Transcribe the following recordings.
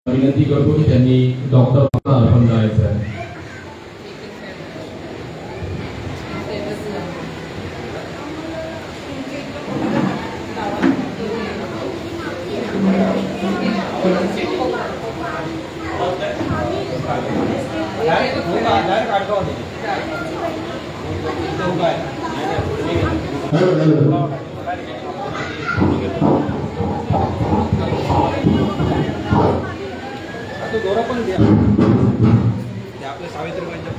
विनंती करतो की त्यांनी डॉक्टर अर्पण करायचं आहे. दोरा पण द्या ते आपल्या सावित्रीबाईंच्या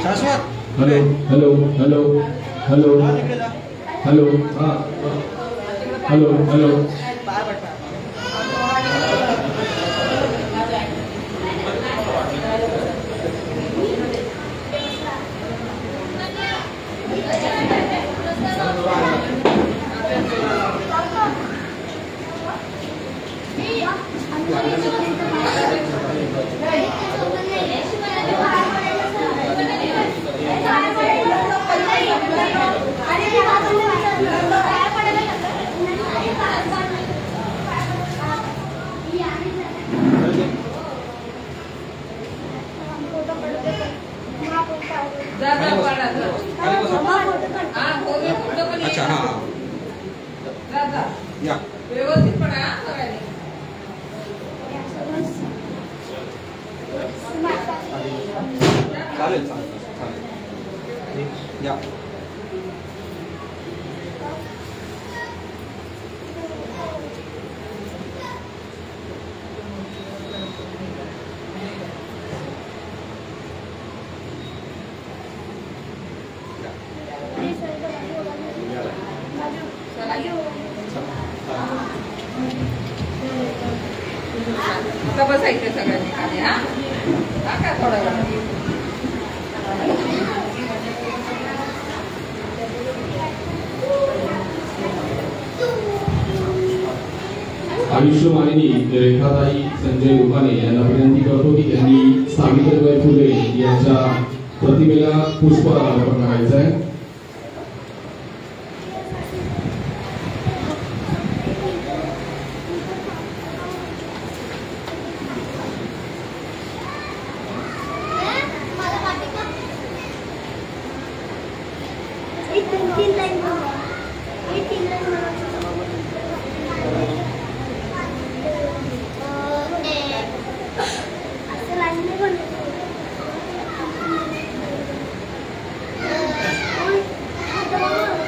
शाश्वत hello hello hello hello hello हाँ हेलो हेलो अच्छा हाँ या व्यवस्थितपणे चालेल चालेल या आता बसायचं सगळ्यांनी खाली हा का थोडा वेळ आयुष्यमालिनी रेखाताई संजय रुपाने यांना विनंती करतो की त्यांनी सावित्रीबाई फुले यांच्या प्रतिमेला पुष्प अर्पण करायचं आहे.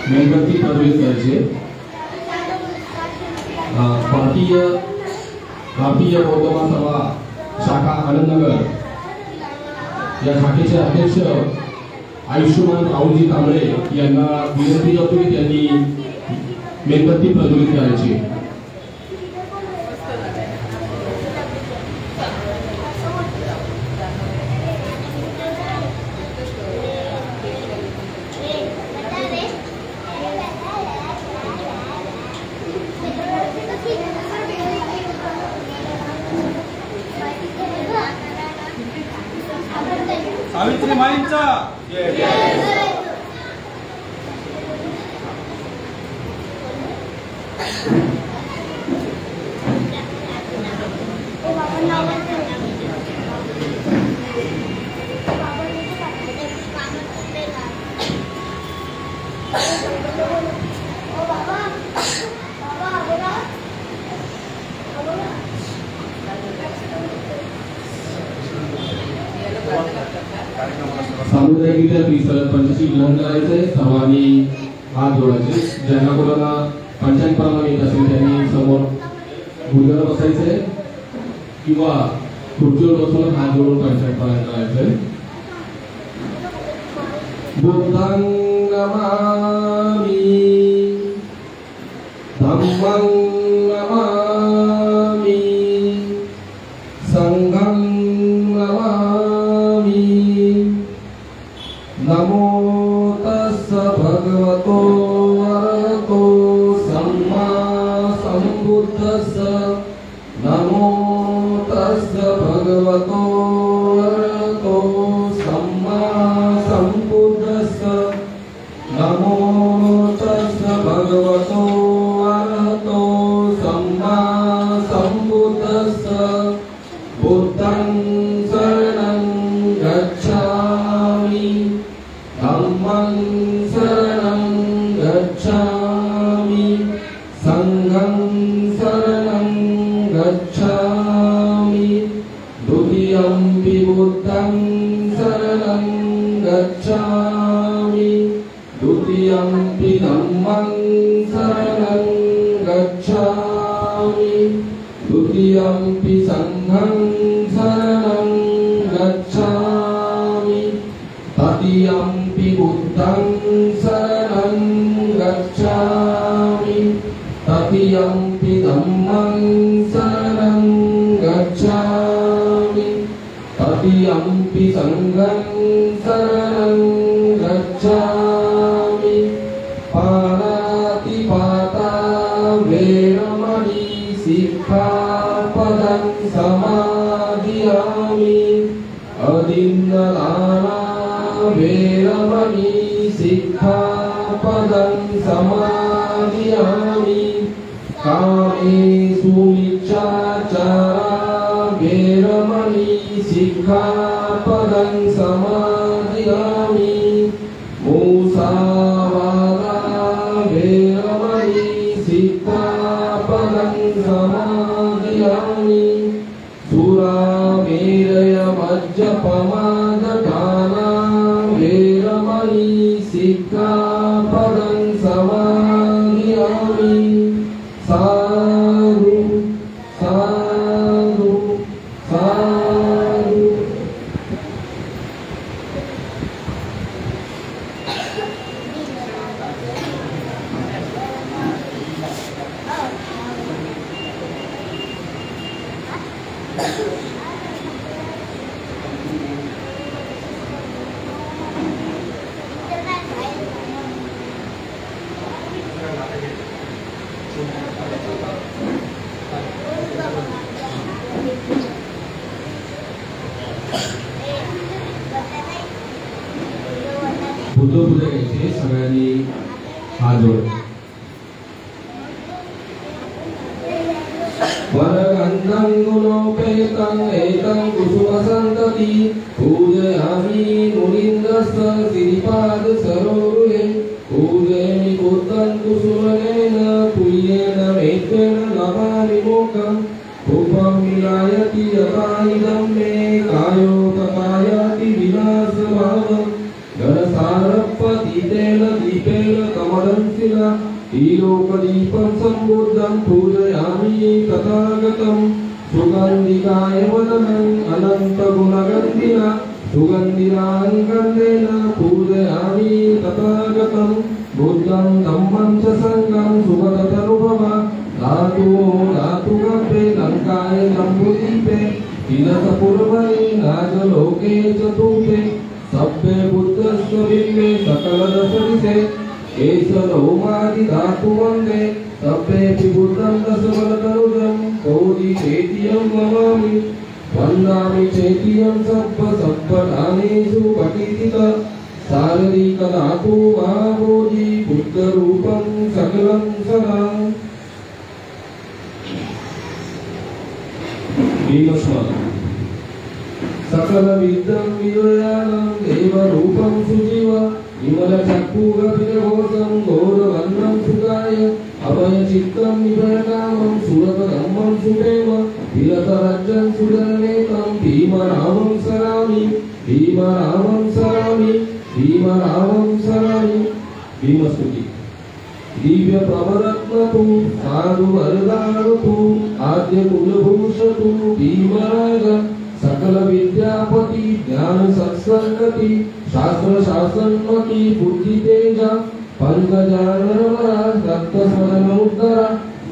मेणबत्ती प्रज्वलित करायचे. भारतीय बौद्ध महासभा शाखा आनंदनगर या शाखेचे अध्यक्ष आयुष्यमान राहुलजी कांबळे यांना विनंती करतो की त्यांनी मेणबत्ती प्रज्वलित करायची. सावित्रीबाईंचा सामुदायिकरित्या पंचायती ग्रहण करायचंय. सर्वांनी हात जोडायचे. ज्यांना कोणाला पंचायत पालन येत असेल त्यांनी समोर गुडघ्यावर बसायचंय किंवा खुर्चीवर बसून हात जोडून पंचायत पालन करायचंय. बुद्धं नमामि धम्मं नमामि संघं नमामि नमो तस्स भगवतो अरहतो सम्मा सम्बुद्धस्स नमो तस्स भगवतो अरहतो सम्मा सम्बुद्धस्स नमो तस्स भगवतो अरहतो सम्मा सम्बुद्धस्स बुद्धं शरणं गच्छामि धम्मं शरणं गच्छामि संघं शरणं गच्छामि द्वितीयंपि बुद्धं शरणं गच्छामि द्वितीयंपि धम्मं शरणं गच्छामि द्वितीयंपि संघं शरणं गच्छामि तृतीयंपि बुद्धं शरणं गच्छामि तृतीयंपि धम्मं शरणं गच्छामि तृतीयंपि संघं शरणं गच्छामि पाणातिपाता वेरमणि सिक्खापदं समादियामि अदिन्नदाना वेरमणि सिक्खापदं समादियामि कामेषु मिच्छाचारा वेरमणि सिक्खापदं समादियामि मुसावादा वेरमणि सिक्खापदं समादियामि सुरामेरय मज्जपमादगाना वेरमणि सिक्खापदं समादियामि साधु साधु साधु बुद्धपूजा घ्यायची सगळ्यांनी हात जोडायचे वरगन्धं गुणोपेतं एतं कुसुमसन्तति पूजयामि मुनीन्द्रस्य श्रीपादसरोरुहे पूजयामि बुद्धं कुसुमनेन पुल्येन मेत्रेण नमामि मुखं रूपं विलायति यथा इदं मे कायोपकायाति विनाशभावम् गणसारपतितेन दीपेन कमलं शिला ईलोकदीपं सम्बुद्धं पूजयामि तथागतं सुगन्धिकाय वदनं अनन्तगुणगन्धिना सुगन्धिनां गन्धेन पूजयामि तथागतं बुद्धं धम्मं च संघं सुगततनुभवा धातु धातुगर्भे लङ्काय जम्बुदीपे विलसपूर्वणे नागलोके चतुर्थे सभ्ये बुद्धस्य बिम्बे सकलदशदिशे एषलोमादि धातु वन्दे सभ्येऽपि बुद्धं दशबलतनुजं कोटि चेतियं नमामि वन्दामि चेतियं सब्बधानेषु पठितित शारीरिक धातु महाबोधि बुद्धरूपं सकलं सदा भीमस्मरणम् सकल विद्यं विजयानं देवरूपं सुजीव विमलचक्षुगभिरघोषं घोरवर्णं सुगाय अभयचित्तं विभयनामं सुरतधम्मं सुदेव विरतराज्यं सुधरनेतं भीमरामं सरामि भीमरामं सरामि भीमरामं सरामि भीमस्तुति दिव्य प्रवरत्नतु साधु वरदानतु आद्य कुलभूषतु भीमराज सकल विद्यापति ज्ञान सत्संगति शास्त्र शासनमति बुद्धि तेज पंकजानवरा रक्त सदन उद्धरा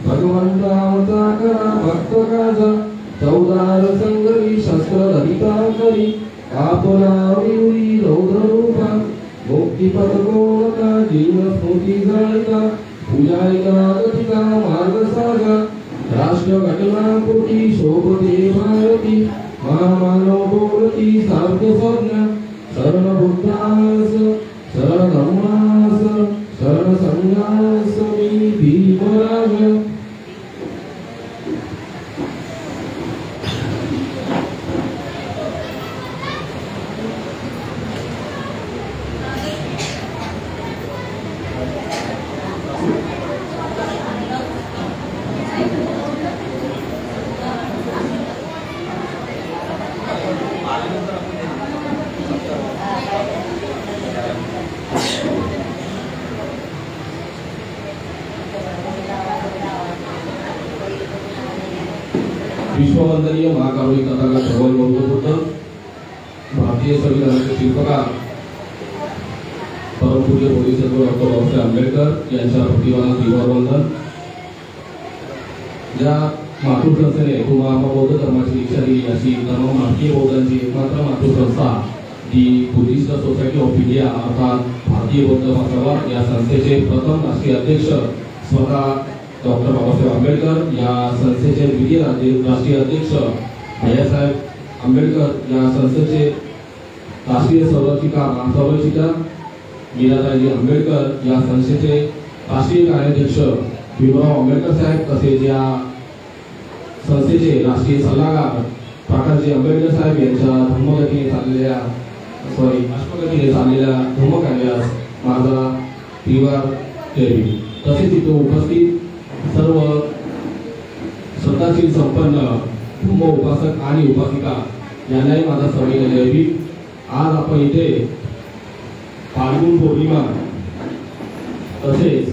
भगवंतावताकरा भक्तकाज चौदार संगरी शस्त्र धरिता करी आपला विहुरी पदकोलका जीवन स्मृती जाळिका पूजायिका गतिका मार्ग सागा राष्ट्र घटनाकृती शोभते भारती महामानव बोलती सार्थ संज्ञा शरण बुद्धास शरण धर्मास शरण संघास मी भीमराज. विश्ववंदनीय महाकारुणिक तथागत भगवान गौतम बुद्ध भारतीय संविधानाचे शिल्पकार परमपूज्य बोधिसत्व डॉक्टर बाबासाहेब आंबेडकर यांच्या प्रतिमाला दिवारवंदन. ज्या मातृसंस्थेने महात्मा बौद्ध धर्माची दीक्षा दिली अशी तमाम भारतीय बौद्धांची एकमात्र मातृसंस्था the Buddhist Society of India अर्थात भारतीय बौद्ध महासभा या संस्थेचे प्रथम राष्ट्रीय अध्यक्ष स्वतः डॉक्टर बाबासाहेब आंबेडकर, या संस्थेचे द्वितीय राष्ट्रीय अध्यक्ष भैयासाहेब आंबेडकर, या संस्थेचे राष्ट्रीय संरक्षिका मीराताई आंबेडकर, या संस्थेचे राष्ट्रीय कार्याध्यक्ष भीमराव आंबेडकर साहेब, तसेच या संस्थेचे राष्ट्रीय सल्लागार प्रकाशजी आंबेडकर साहेब यांच्या अष्टगतीने चाललेल्या धर्मकार्यास माझा त्रिवार जय. तसेच इथे उपस्थित सर्व श्रद्धाशील संपन्न धर्म उपासक आणि उपासिका यांनाही माझा सविनय जय भीम. आज आपण इथे फाल्गुन पौर्णिमा तसेच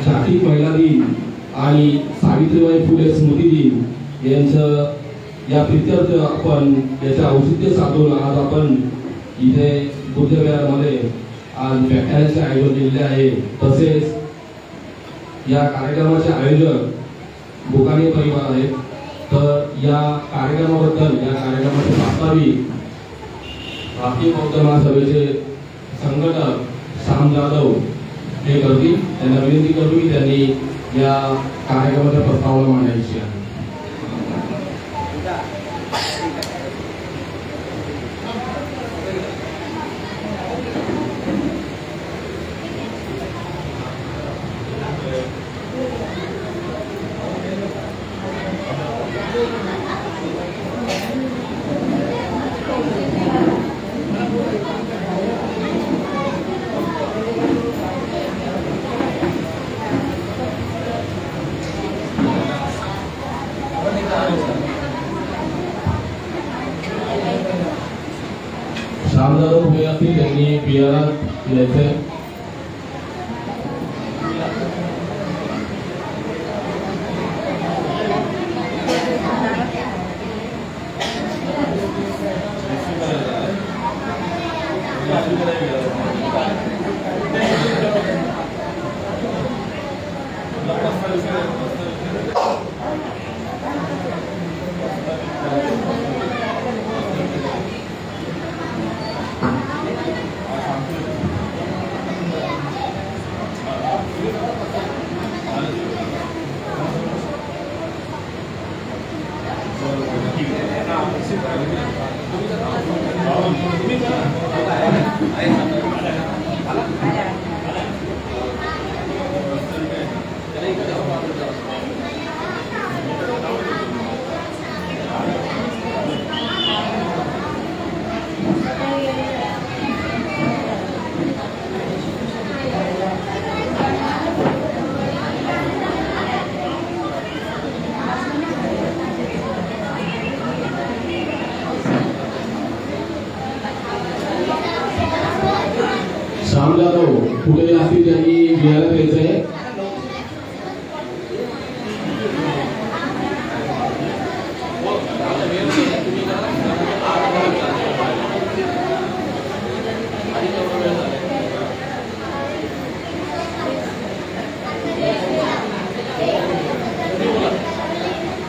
जागतिक महिला दिन आणि सावित्रीबाई फुले स्मृती दिन यांचं या प्रित्यर्थ आपण याचे औचित्य साधून आज आपण इथे बुद्धविहारामध्ये आज व्याख्यानाचे आयोजन केलेले आहे. तसेच या कार्यक्रमाचे आयोजक बुकाने परिवार आहेत. तर या कार्यक्रमाबद्दल या कार्यक्रमाचे प्रास्ताविक भारतीय बौद्ध महासभेचे संघटक श्याम जाधव हे करतील. त्यांना विनंती करतो की त्यांनी या कार्यक्रमाच्या प्रस्तावना मांडायची आहे. श्यामजाधव पुणे असतील त्यांनी पियारात यायचे. श्याम जाधव पुढे असतील त्यांनी घ्यायला द्यायचंय.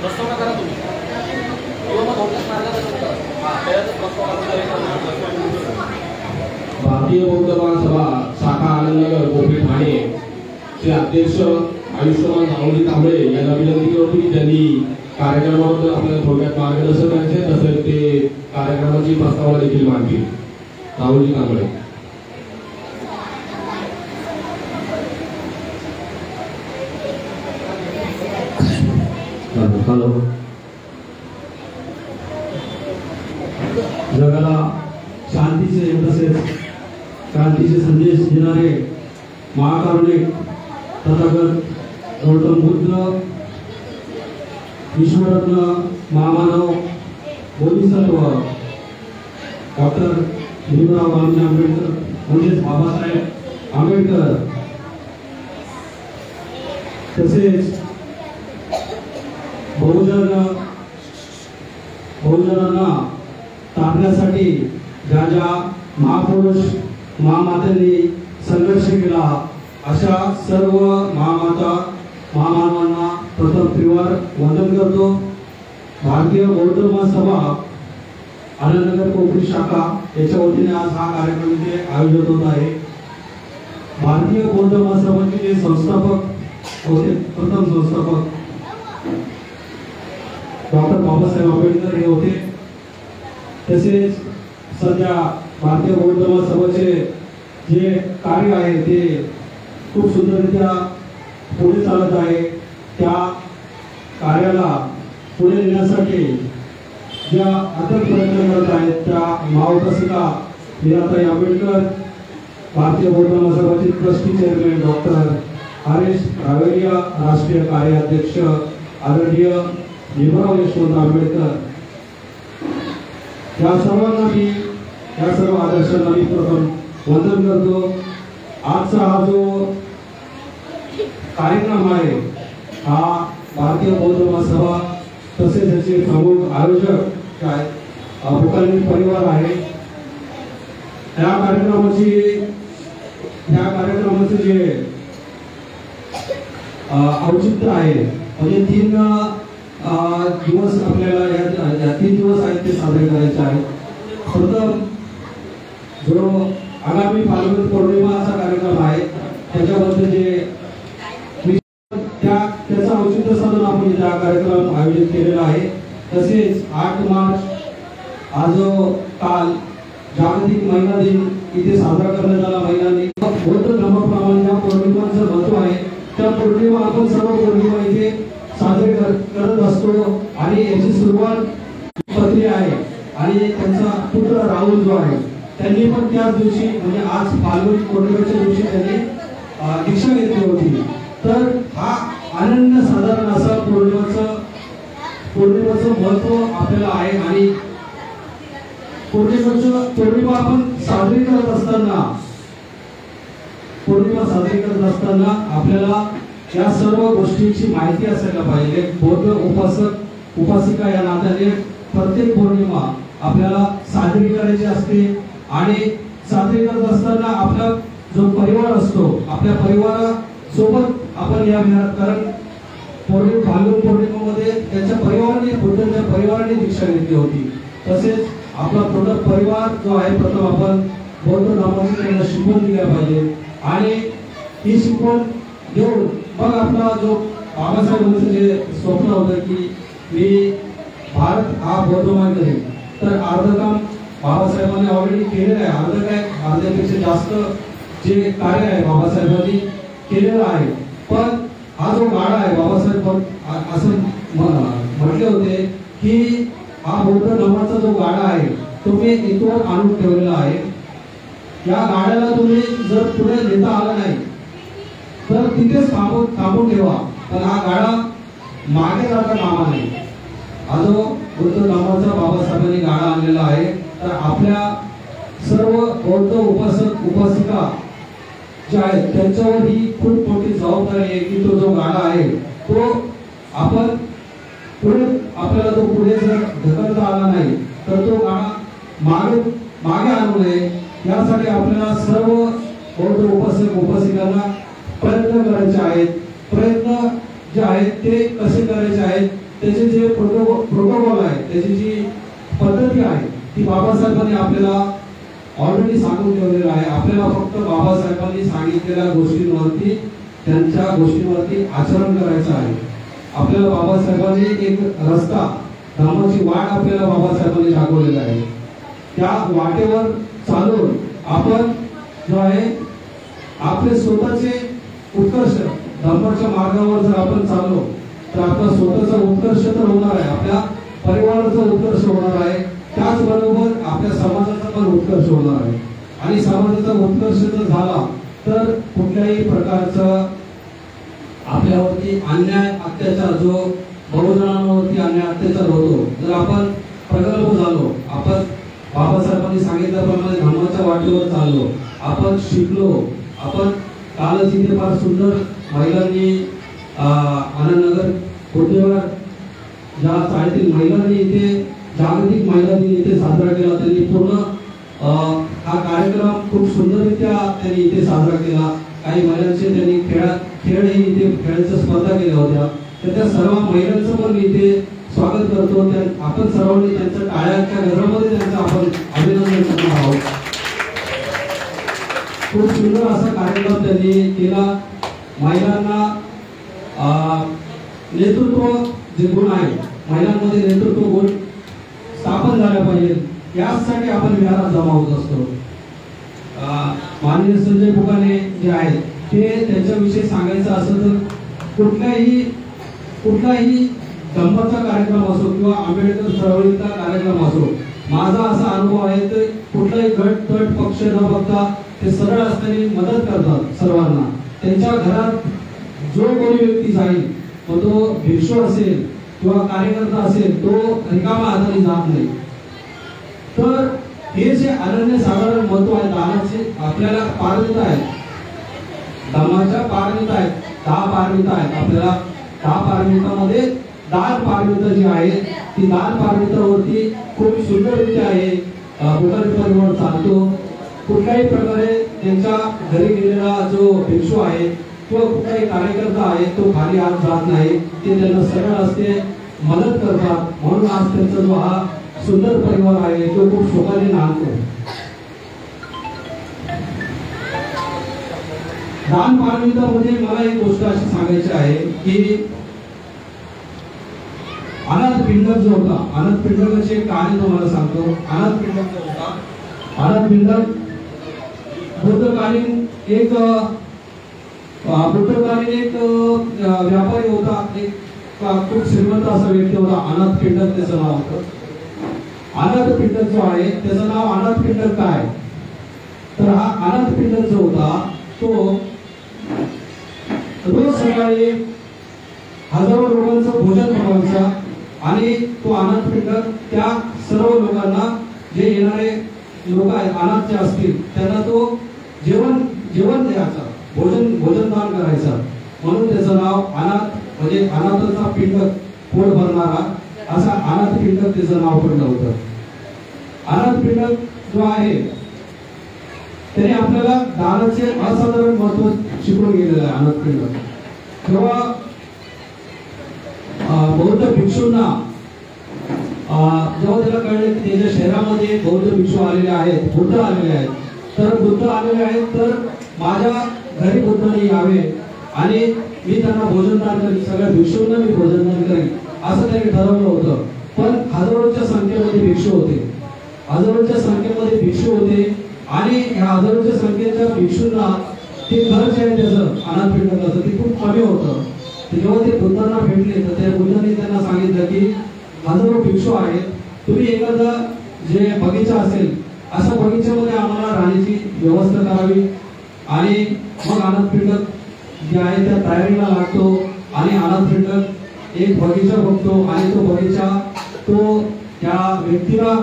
प्रस्तावना करा तुम्ही किंवा मग थोडक्यात मार्गदर्शन करा. भारतीय बौद्ध महासभा शाखा आनंदनगर कोपरी ठाणे चे अध्यक्ष आयुष्यमान राहुलजी कांबळे यांना विनंती करतो की त्यांनी कार्यक्रमाबद्दल आपल्याला थोडक्यात मार्गदर्शन करायचे, तसेच ते कार्यक्रमाची प्रस्तावना देखील मांडतील. राहुलजी कांबळे. हॅलो. जगाला शांतीचे तसेच क्रांतीचे संदेश देणारे महाकारुणिक तथागत गौतम बुद्ध, विश्वरत्न, महामानव, बोधिसत्व डॉक्टर भीमराव आंबेडकर म्हणजेच बाबासाहेब आंबेडकर, तसेच बहुजनांना तारण्यासाठी ज्या ज्या महापुरुष महामातांनी संघर्ष केला अशा सर्व महामाता महामानवांना प्रथम त्रिवार वंदन करतो. भारतीय बौद्ध महासभा आनंदनगर कोपरी शाखा याच्या वतीने आज हा कार्यक्रम इथे आयोजित होत आहे. भारतीय बौद्ध महासभाचे जे संस्थापक होते, प्रथम संस्थापक डॉक्टर बाबासाहेब आंबेडकर हे होते. तसेच सध्या भारतीय बौद्ध महासभाचे जे कार्य आहे ते खूप सुंदररित्या पुढे चालत आहे. त्या कार्याला पुढे नेण्यासाठी ज्या अथक प्रयत्न करत आहेत त्या महाउपासिका मीराताई आंबेडकर, भारतीय बौद्ध महासभाचे ट्रस्टी चेअरमॅन डॉक्टर हरीश रावेलिया, राष्ट्रीय कार्याध्यक्ष आदरणीय भीमराव यशवंत आंबेडकर, या सर्वांना मी, या सर्व आदर्शांना मी प्रथम वंदन करतो. आजचा हा जो कार्यक्रम आहे हा भारतीय बौद्ध महासभा तसेच त्याचे प्रमुख आयोजक काय पुकारणी परिवार आहे. या कार्यक्रमाचे जे औचित्य आहे म्हणजे 3 दिवस आपल्याला या 3 दिवस आहेत ते साजरे करायचे आहेत. प्रथम जो आगामी फाल्गुन पौर्णिमाचा कार्यक्रम आहे त्याच्याबद्दल जे त्याचा औचित्य साधून आपण इथे हा कार्यक्रम आयोजित केलेला आहे. तसेच 8 मार्च हा जो काल जागतिक महिला दिन इथे साजरा करण्यात आला महिलांनी. बौद्ध धर्माप्रमाणे ज्या पौर्णिमांचं महत्व आहे त्या पौर्णिमा आपण सर्व पौर्णिमा इथे साजरे करत असतो आणि याची सुरुवात पत्री आहे आणि त्यांचा पुत्र राहुल जो आहे त्यांनी पण त्याच दिवशी म्हणजे आज फाल्गुन पौर्णिमेच्या दिवशी त्यांनी दीक्षा घेतली होती. तर हा अनन्य साधारण असा पौर्णिमेचं महत्व आपल्याला आहे आणि पौर्णिमा आपण साजरी करत असताना आपल्याला या सर्व गोष्टींची माहिती असायला पाहिजे. बौद्ध उपासक उपासिका या नात्याने प्रत्येक पौर्णिमा आपल्याला साजरी करायची असते आणि साजरी करत असताना आपला जो परिवार असतो आपल्या परिवारासोबत आपण या विहारात, कारण फाल्गुन पौर्णिमेमध्ये त्याच्या परिवाराने बुद्धांच्या परिवाराने दीक्षा घेतली होती. तसेच आपला पूर्ण परिवार जो आहे प्रथम आपण बौद्ध धर्माची त्यांना शिकवण दिल्या पाहिजे आणि ही शिकवण देऊन मग आपला जो बाबासाहेबांचं जे स्वप्न होतं की मी भारत हा बौद्धमय करेन, तर अर्ध काम बाबासाहेबांनी ऑलरेडी केलेलं आहे. अर्ध्यापेक्षा जास्त जे कार्य आहे बाबासाहेबांनी केलेलं आहे. पण हा जो गाडा आहे बाबासाहेब असं म्हटले होते की हा बौद्ध धर्माचा जो गाडा आहे तो मी इथवर आणून ठेवलेला आहे. या गाड्याला तुम्ही जर पुढे नेता आला नाही तर तिथेच थांबून ठेवा, पण हा गाडा मागे जाता कामा नाही. हा जो बौद्ध धर्माचा बाबासाहेबांनी गाडा आणलेला आहे तर आपल्या सर्व बौद्ध उपासक उपासिका ज्या आहेत त्यांच्यावर ही खूप मोठी जबाबदारी आहे की तो जो गाडा आहे तो आपण पुढे आपल्याला तो पुढे जर ढकलता आला नाही तर तो गाडा मागे आणू नये. यासाठी आपल्याला सर्व बौद्ध उपासक उपासिकांना प्रयत्न करायचे आहेत. प्रयत्न जे आहेत ते कसे करायचे आहेत त्याचे जे प्रोटोकॉल आहे त्याची जी पद्धती आहे ती बाबासाहेबांनी आपल्याला ऑलरेडी सांगून ठेवलेलं आहे. आपल्याला फक्त बाबासाहेबांनी सांगितलेल्या गोष्टींवरती त्यांच्या गोष्टींवरती आचरण करायचं आहे. आपल्याला बाबासाहेबांनी एक रस्ता धर्माची वाट आपल्याला बाबासाहेबांनी दाखवलेला आहे. त्या वाटेवर चालून आपण जो आहे आपले स्वतःचे उत्कर्ष धर्माच्या मार्गावर जर आपण चाललो तर आपला स्वतःचा उत्कर्ष तर होणार आहे, आपल्या परिवाराचा उत्कर्ष होणार आहे, त्याचबरोबर आपल्या समाजाचा पण उत्कर्ष होणार आहे. आणि समाजाचा उत्कर्ष जर झाला तर कुठल्याही प्रकारचं आपल्यावरती अन्याय अत्याचार जो बहुजनांवरती अन्याय अत्याचार होतो, जर आपण प्रगल्भ झालो, आपण बाबासाहेबांनी सांगितल्याप्रमाणे धर्माच्या वाटेवर चाललो, आपण शिकलो, आपण कालच इथे फार सुंदर महिलांनी आनंदनगर कोटेवर ज्या शाळेतील महिलांनी इथे जागतिक महिला दिन इथे साजरा केला, त्यांनी पूर्ण हा कार्यक्रम खूप सुंदररित्या त्यांनी इथे साजरा केला. काही महिलांचे त्यांनी खेळही इथे खेळाच्या स्पर्धा केल्या होत्या. तर त्या सर्व महिलांचं पण इथे स्वागत करतो. आपण सर्वांनी त्यांच्या टाळ्याच्या गजरामध्ये त्यांचं आपण अभिनंदन करणार आहोत. खूप सुंदर असा कार्यक्रम त्यांनी केला. महिलांना नेतृत्व जे गुण आहे, महिलांमध्ये नेतृत्व गुण स्थापन झाले पाहिजे, यासाठी आपण विहारात जमा होत असतो. माननीय संजय फुकाने जे आहेत ते त्यांच्याविषयी सांगायचं असं तर कुठलाही धम्माचा कार्यक्रम असो किंवा आंबेडकर चळवळीचा कार्यक्रम असो, माझा असा अनुभव आहे तर कुठलाही गट तट पक्ष न बघता ते सरळ असताना मदत करतात सर्वांना. त्यांच्या घरात जो कोणी व्यक्ती जाईल, तो भिक्षू असेल किंवा कार्यकर्ता असेल, तो रिकामा हाताने जात नाही. तर हे जे अनन्यसाधारण महत्व आहे दानाचे, आपल्याला पारमिता आहे, धर्माच्या पारमिता आहेत, 10 पारमिता आहेत. आपल्याला 10 पारमितामध्ये दान पारमिता जी आहे ती दान पारमितावरती खूप सुंदररित्या आहे भूतानी परिवार चालतो. कुठल्याही प्रकारे त्यांच्या घरी गेलेला जो भिक्षू आहे किंवा कुठलाही कार्यकर्ता आहे तो खाली हात जात नाही, ते त्यांना सरळ असते मदत करतात. म्हणून आज त्यांचा जो हा सुंदर परिवार आहे तो खूप शोकाने नांदतो. दान पारमितामध्ये मला एक गोष्ट अशी सांगायची आहे की अनाथ पिंडक जो होता, अनाथ पिंडकाची एक कहाणी तुम्हाला सांगतो. अनाथ पिंडक जो होता, अनाथ पिंडक बुद्धकालीन एक व्यापारी होता, एक खूप श्रीमंत असा व्यक्ती होता. अनाथ पिंडक त्याचं नाव होतं. अनाथ पिंडक जो आहे त्याचं नाव अनाथ पिंडक काय, तर हा अनाथ पिंडक जो होता तो रोज सकाळी हजारो लोकांचं भोजन बनवायचा आणि तो अनाथ पिंडक त्या सर्व लोकांना, जे येणारे लोक आहेत अनाथ जे असतील त्यांना तो जेवण द्यायचा, भोजनदान करायचा. म्हणून त्याचं नाव अनाथ, म्हणजे अनाथाचा पिंडक, पोट भरणारा, असा अनाथ पिंडक त्याचं नाव पडलं होतं. अनाथ पिंडक जो आहे त्याने आपल्याला दानाचे असाधारण महत्व शिकवून गेलेलं आहे. अनाथ पिंडक जेव्हा बौद्ध भिक्षूंना जेव्हा त्याला कळले की त्याच्या शहरामध्ये बौद्ध भिक्षू आलेले आहेत, बुद्ध आलेले आहेत, तर बुद्ध आलेले आहेत तर माझ्या घरी बुद्धांनी यावे आणि मी त्यांना भोजनदान करेन, सगळ्या भिक्षूंना मी भोजनदान करेन असं त्यांनी ठरवलं होतं. पण हजारोच्या संख्येमध्ये भिक्षू होते, हजारोच्या संख्येमध्ये भिक्षू होते आणि या हजारोच्या संख्येच्या भिक्षूंना ते घर जे आहे त्याचं अनाथ पिंडकाचं ते खूप कमी होतं. जेव्हा ते बुद्धांना भेटले तर त्या बुद्धांनी त्यांना सांगितलं की हजारो भिक्षू आहेत, तुम्ही एखादा जे बगीचा असेल अशा बगीच्यामध्ये आम्हाला राहण्याची व्यवस्था करावी. आणि मग अनाथ पिंडक जे आहे त्या तयारीला लागतो आणि अनाथ पिंडक एक बगीचा बघतो आणि तो बगीचा तो त्या व्यक्तीला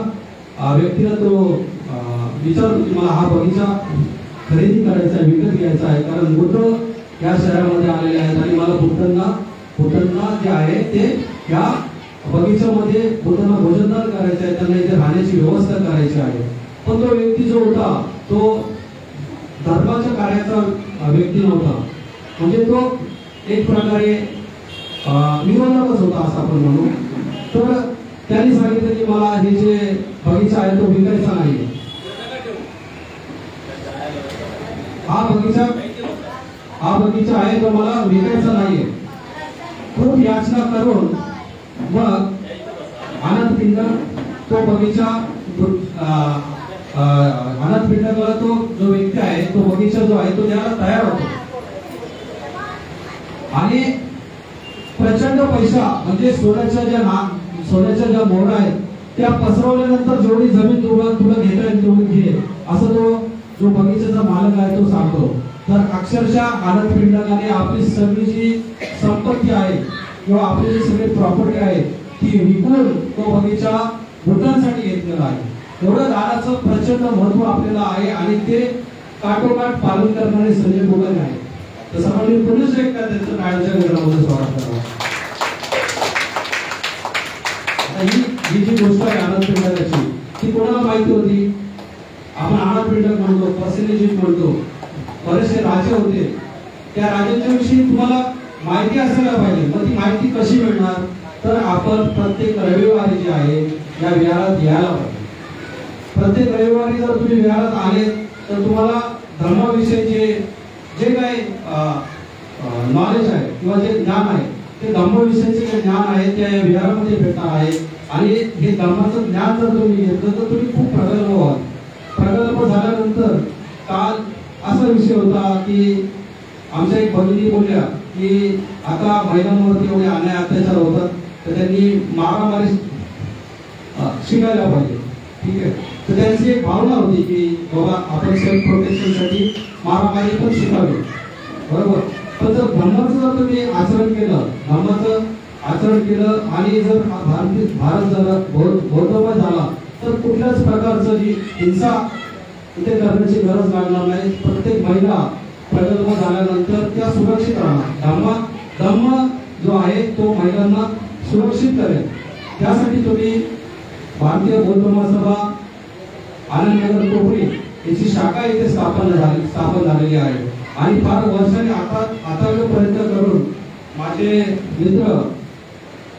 तो विचारतो की मला हा बगीचा खरेदी करायचा आहे, विकत घ्यायचा आहे, कारण बुद्ध या शहरामध्ये आलेले आहेत आणि मला बुद्धांना जे आहे ते या बगीच्यामध्ये बुद्धांना भोजनदान करायचं आहे, त्यांना इथे राहण्याची व्यवस्था करायची आहे. पण तो व्यक्ती जो होता तो धर्माच्या कार्याचा व्यक्ती नव्हता, म्हणजे तो एक प्रकारे विरोधकच होता असं आपण म्हणू. तर त्यांनी सांगितलं की मला हे जे बगीचा आहे तो विकायचा नाही. हा बगीचा आहे तो मला विकायचा नाहीये. खूप याचना करून मग आनंद पिंड तो बगीचा आनंद पिंडला तो जो व्यक्ती आहे तो बगीचा जो आहे तो द्यायला तयार होतो. आणि प्रचंड पैसा म्हणजे सोन्याच्या ज्या मोहरा आहेत त्या पसरवल्यानंतर जेवढी जमीन तुला घेता येईल तेवढी घे असं तो जो बगीचाचा मालक आहे तो सांगतो. तर अक्षरशः आनंद पिंडकाने आपली सगळी जी संपत्ती आहे किंवा आपली जी सगळी प्रॉपर्टी आहे ती विकून तो बगीचा भूतांसाठी घेतलेला आहे. एवढं दानाचं प्रचंड महत्व आपल्याला आहे आणि ते काटोकाट पालन करणारे संजय गोगले आहे. तर सर्वांनी पुरुष एक त्यांचं टाळ्यांच्या गजरामध्ये स्वागत करावं. ही जी गोष्ट आहे आनंद पिंडकाची ती कोणाला माहिती होती? आपण आनंद पिंडक म्हणतो, पर्सेंटेज म्हणतो, बरेचसे राजे होते. त्या राजांच्या विषयी तुम्हाला माहिती असायला पाहिजे. मग ती माहिती कशी मिळणार? तर आपण प्रत्येक रविवारी जे आहे या विहारात यायला पाहिजे. प्रत्येक रविवारी जर तुम्ही विहारात आले तर तुम्हाला धर्माविषयीचे जे काही नॉलेज आहे किंवा जे ज्ञान आहे ते धर्माविषयीचे जे ज्ञान आहे ते या विहारामध्ये भेटणार आहे. आणि हे धर्माचं ज्ञान जर तुम्ही घेतलं तर तुम्ही खूप प्रगल्भ व्हाल. प्रगल्भ झाल्यानंतर काल असा विषय होता की आमच्या एक भगिनी बोलल्या की आता महिलांवरती एवढे अन्याय अत्याचार होतात तर त्यांनी मारामारी शिकायला पाहिजे. ठीक आहे. तर त्यांची एक भावना होती की बाबा आपण सेल्फ प्रोटेक्शनसाठी मारामारी पण शिकावी. बरोबर. पण जर धर्माचं तुम्ही आचरण केलं आणि जर भारत जर बौद्धमय झाला तर कुठल्याच प्रकारचं जी हिंसा इथे करण्याची गरज लागणार नाही. प्रत्येक महिला प्रगल्भ झाल्यानंतर त्या सुरक्षित राहणार. धर्म जो आहे तो महिलांना सुरक्षित करेल. त्यासाठी तुम्ही भारतीय बौद्ध महासभा आनंदनगर कोपरी याची शाखा इथे स्थापन झालेली आहे. आणि फार वर्षांनी आता जो प्रयत्न करून माझे मित्र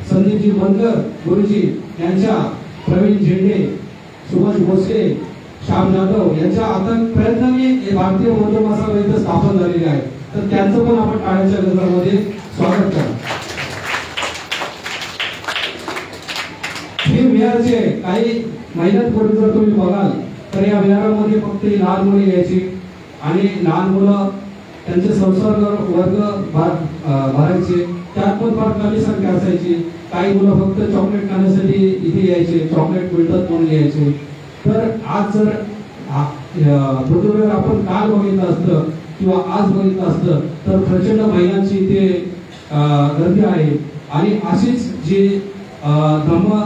संदीपजी बनकर गुरुजी यांच्या, प्रवीण झेंडे, सुभाष भोसले, श्याम जाधव यांच्या आता प्रयत्नांनी भारतीय बौद्ध महासभा इथे स्थापन झालेली आहे. तर त्यांचं पण आपण टाळ्यांच्या गजरामध्ये स्वागत करा. हे विहारचे काही महिन्यांपूर्वी जर तुम्ही बघाल तर या विहारामध्ये फक्त लहान मुले यायची आणि लहान मुलं त्यांचे संसर्ग वर्ग भरायचे. त्यात पण फार कमी संख्या असायची. काही मुलं फक्त चॉकलेट खाण्यासाठी इथे यायचे, चॉकलेट मिळतात म्हणून यायचे. तर आज जर बुधवार आपण काल बघितलं असतं किंवा आज बघितलं असतं तर प्रचंड महिलांची इथे गर्दी आहे. आणि अशीच जी धम्म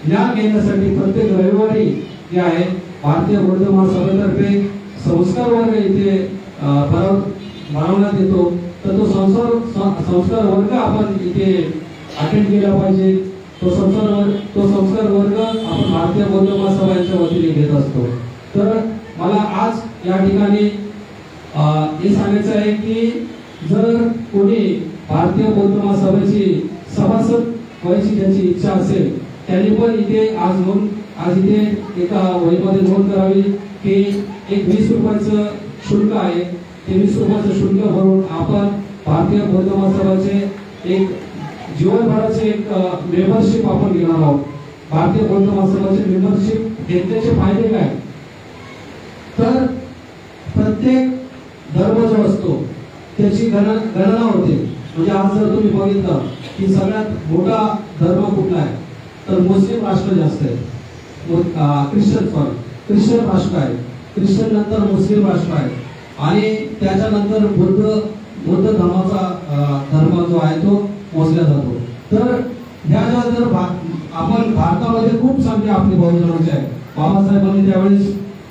ज्ञान घेण्यासाठी प्रत्येक रविवारी जे आहे भारतीय बौद्ध महासभेतर्फे संस्कार वर्ग इथे भरवण्यात येतो. तर तो संस्कार वर्ग आपण इथे अटेंड केला पाहिजे. तो संस्कार वर्ग आपण भारतीय बौद्ध महासभेच्या वतीने घेत असतो. तर मला आज या ठिकाणी हे सांगायचं आहे की जर कोणी भारतीय बौद्ध महासभेची सभासद व्हायची ज्याची इच्छा असेल त्यांनी पण इथे आज इथे एका वहीमध्ये नोंद करावी की एक 20 रुपयाचं शुल्क आहे. ते 20 रुपयाचं शुल्क भरून आपण भारतीय बौद्ध महासभेचे एक जीवनभराचे एक मेंबरशिप आपण घेणार आहोत. भारतीय बौद्ध महासभेचे मेंबरशिप घेतल्याचे फायदे काय? तर प्रत्येक धर्म जो असतो त्याची गणना होते. म्हणजे आज जर तुम्ही बघितलं की सगळ्यात मोठा धर्म कुठला आहे तर मुस्लिम राष्ट्र जास्त आहे. ख्रिश्चन राष्ट्र आहे. ख्रिश्चन नंतर मुस्लिम राष्ट्र आहे आणि त्याच्यानंतर बुद्ध धर्माचा धर्म जो आहे तो मोजला जातो. तर ह्या ज्या जर आपण भारतामध्ये खूप संख्या आपली बहुजनांची आहे. बाबासाहेबांनी त्यावेळेस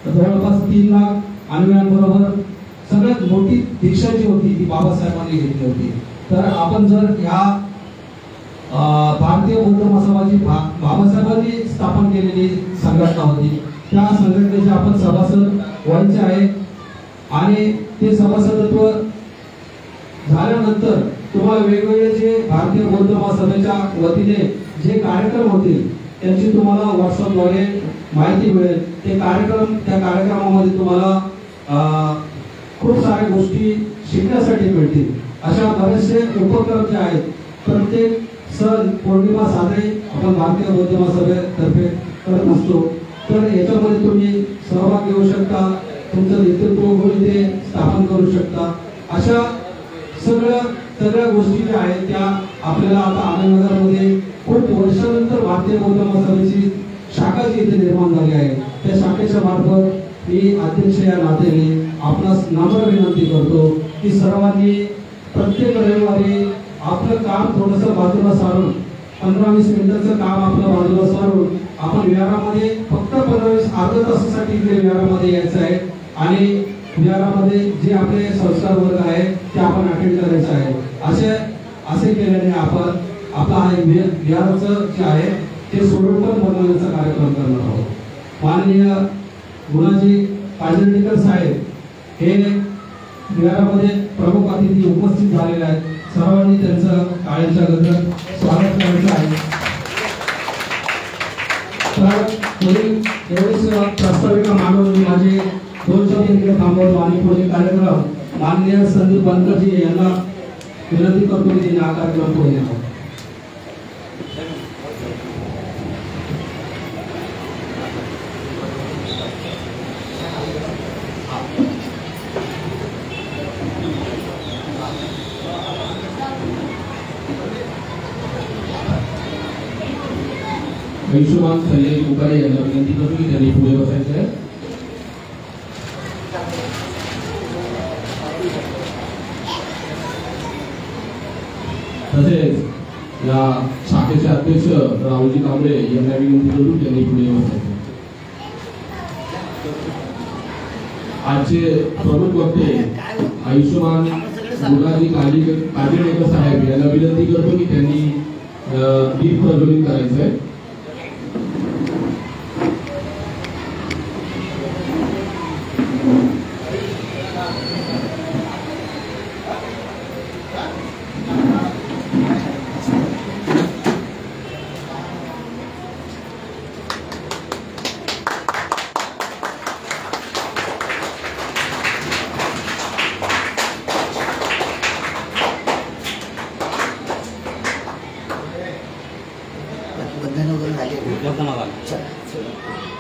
जवळपास 3 लाख अन्वयांबरोबर सगळ्यात मोठी दीक्षा जी होती ती बाबासाहेबांनी घेतली होती. तर आपण जर ह्या भारतीय बौद्ध महासभाची बाबासाहेबांनी स्थापन केलेली संघटना होती त्या संघटनेचे आपण सभासद व्हायचे आहे. आणि ते सभासदत्व झाल्यानंतर तुम्हाला वेगवेगळे जे भारतीय बौद्ध महासभेच्या वतीने जे कार्यक्रम होतील त्यांची तुम्हाला व्हॉट्सअपद्वारे माहिती मिळेल. त्या कार्यक्रमामध्ये तुम्हाला खूप साऱ्या गोष्टी शिकण्यासाठी मिळतील. अशा बरेचसे उपक्रम जे आहेत प्रत्येक सण पौर्णिमा साजरे आपण भारतीय बौद्ध महासभेतर्फे करत असतो. तर याच्यामध्ये तुम्ही सहभाग घेऊ शकता, तुमचं नेतृत्व होईल ते स्थापन करू शकता. अशा सगळ्या गोष्टी ज्या आहेत त्या आपल्याला आता आनंदनगरमध्ये खूप वर्षानंतर भारतीय बौद्ध महासभेची शाखा जी इथे निर्माण झाली आहे त्या शाखेच्या मार्फत मी अध्यक्ष या नात्याने आपणास नम्र विनंती करतो की सर्वांनी प्रत्येक रविवारी आपलं काम थोडंसं बाजूला सारून 15-20 मिनिटाचं काम आपलं बाजूला सारून आपण विहारामध्ये फक्त 15-20 अर्ध्या तासासाठी इकडे विहारामध्ये यायचं आहे आणि विहारामध्ये जे आपले संस्कार वर्ग आहे ते आपण अटेंड करायचे आहे. असे केल्याने आपण आपला हा विहाराचं जे आहे ते सोडवून बनवण्याचा कार्यक्रम करणार आहोत. माननीय गुणाजी काजळीकर साहेब हे विहारामध्ये प्रमुख अतिथी उपस्थित झालेले आहेत. सर्वांनी त्यांचं टाळ्यांच्या गजरात स्वागत करायचं आहे. तर एवढेच प्रास्ताविका मानून माझे 2 शब्द इकडे थांबवतो आणि पुढे कार्यक्रम माननीय संदीप बनकरजी यांना विनंती करतो की त्यांनी हा कार्यक्रम पुढे न्यावा. आयुष्यमान सह्याद्री मुकाडे यांना विनंती करतो की त्यांनी पुढे बसायचं आहे. तसेच या शाखेचे अध्यक्ष राहुलजी कांबळे यांना विनंती करून त्यांनी पुढे बसायचं. आजचे प्रमुख वक्ते आयुष्यमान गुणाजी काजळीकर साहेब यांना विनंती करतो की त्यांनी दीप प्रज्वलित करायचं आहे.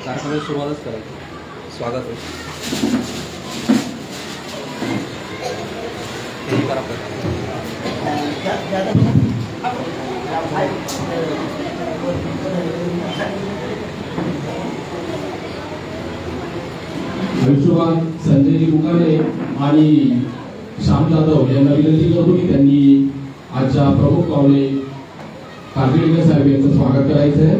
कार्यक्रमाला सुरुवातच करायची. स्वागत आहे. आयुष्यमान संजयजी मुकाडे आणि श्याम जाधव यांना विनंती करतो की त्यांनी आजच्या प्रमुख पाहुणे काजळीकर साहेब यांचं स्वागत करायचं आहे.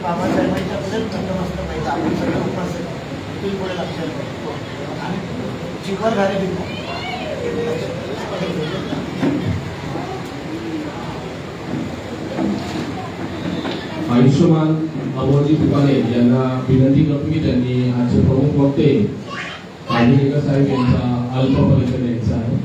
बाबासाहेबांच्या पुढेच नतमस्त पाहिजे. आपण सगळं उपासक तुम्ही पुढे लक्षात ठेवा आणि चिखल घाले आयुष्यमान अमोलजी तुकाने यांना विनंती करतो की त्यांनी आजचे प्रमुख वक्ते काजळीकर साहेब यांचा अल्प परिचय द्यायचा आहे.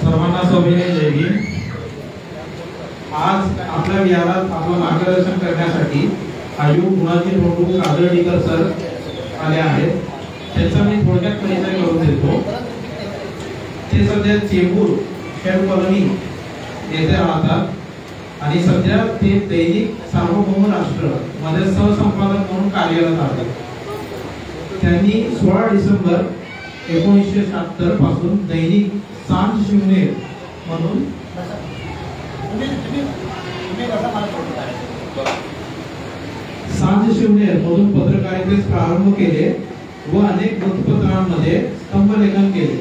सर्वांना सौम्य जय हिंद. आज आपल्या विहारात आपलं मार्गदर्शन करण्यासाठी आयुक्त गुणाजी प्रभू काजळीकर सर आले आहेत. त्यांचा मी थोडक्यात परिचय करून देतो. ते सध्या चेंबूर शेड कॉलनी येथे राहतात आणि सध्या ते दैनिक सार्वभौम राष्ट्र मध्ये सहसंपादक म्हणून कार्यरत आहेत. त्यांनी 16 डिसेंबर 1976 पासून दैनिक सांज शिवनेर म्हणून एक असा मला फोटो काढायचा. सांज शिवनेर मधून पत्रकारितेस प्रारंभ केले व अनेक वृत्तपत्रांमध्ये स्तंभलेखन केले.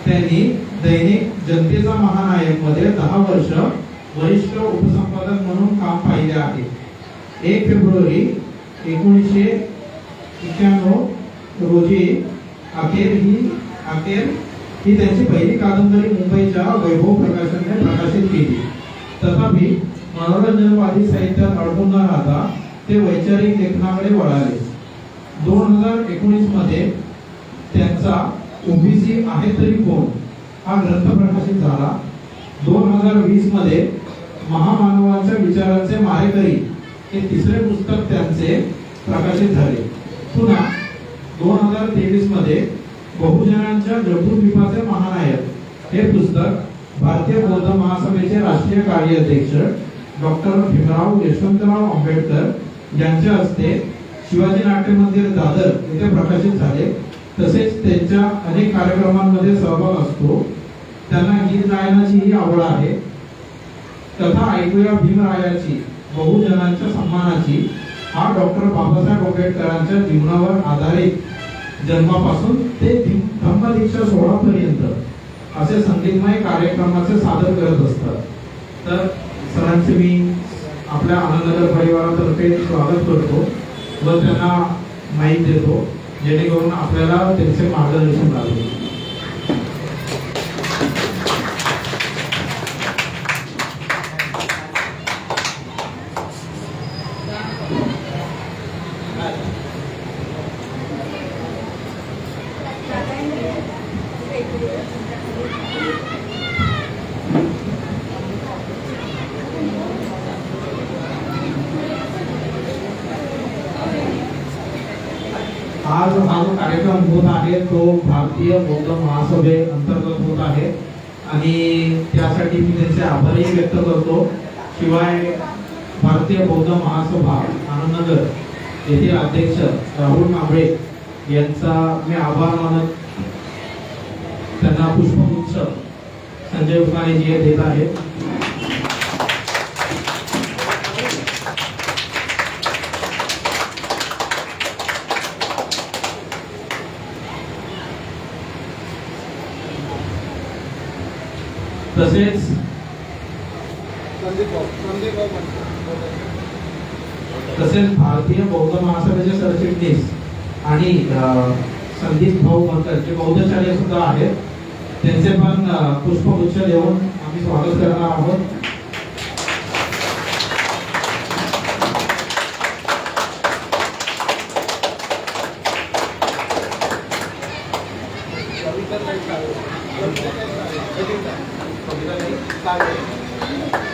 त्यांनी दैनिक जनतेचा महानायक मध्ये 10 वर्ष वरिष्ठ उपसंपादक म्हणून काम पाहिले आहे. 1 फेब्रुवारी 1991 रोजी अखेर ही त्यांची पहिली कादंबरी मुंबईच्या वैभव प्रकाशनने प्रकाशित केली. तथापि मनोरंजनवादी साहित्यात अडकून न राहता ते वैचारिक लेखनाकडे वळाले. 2019 मध्ये त्यांचा ओबीसी आहे तरी कोण हा ग्रंथ प्रकाशित झाला. 2020 मध्ये महामानवांच्या विचारांचे मारेकरी हे तिसरे पुस्तक त्यांचे प्रकाशित झाले. पुन्हा 2023 मध्ये बहुजनांच्या जगदुपीपाचे महानायक हे पुस्तक भारतीय बौद्ध महासभेचे राष्ट्रीय कार्याध्यक्ष डॉक्टर भीमराव यशवंतराव आंबेडकर यांच्या हस्ते शिवाजी नाट्य मंदिर दादर येथे प्रकाशित झाले. तसेच त्यांच्या अनेक कार्यक्रमांमध्ये सहभाग असतो. त्यांना गीत गायनाची ही आवड आहे. कथा ऐकूया भीमरायाची बहुजनांच्या सन्मानाची हा डॉक्टर बाबासाहेब आंबेडकरांच्या जीवनावर आधारित जन्मापासून ते धम्मदीक्षा सोहळापर्यंत असे संगीतमय कार्यक्रमाचे सादर करत असतात. तर सरांचे मी आपल्या आनंदनगर परिवारातर्फे स्वागत करतो व त्यांना माहिती देतो जेणेकरून आपल्याला त्यांचे मार्गदर्शन लाभेल. आज हा जो कार्यक्रम होत आहे तो भारतीय बौद्ध महासभे अंतर्गत होत आहे आणि त्यासाठी मी त्यांचे आभारही व्यक्त करतो. शिवाय भारतीय बौद्ध महासभा आनंदनगर येथील अध्यक्ष राहुल मांबळे यांचा मी आभार मानत त्यांना पुष्पगुच्छ संजय उस्माने जी देत आहेत. तसेच भारतीय बौद्ध महासभेचे सरचिटणीस आणि संदीप भाऊ मंतर जे बौद्धचार्य सुद्धा आहेत त्यांचे पण पुष्पगुच्छ देऊन आम्ही स्वागत करणार आहोत.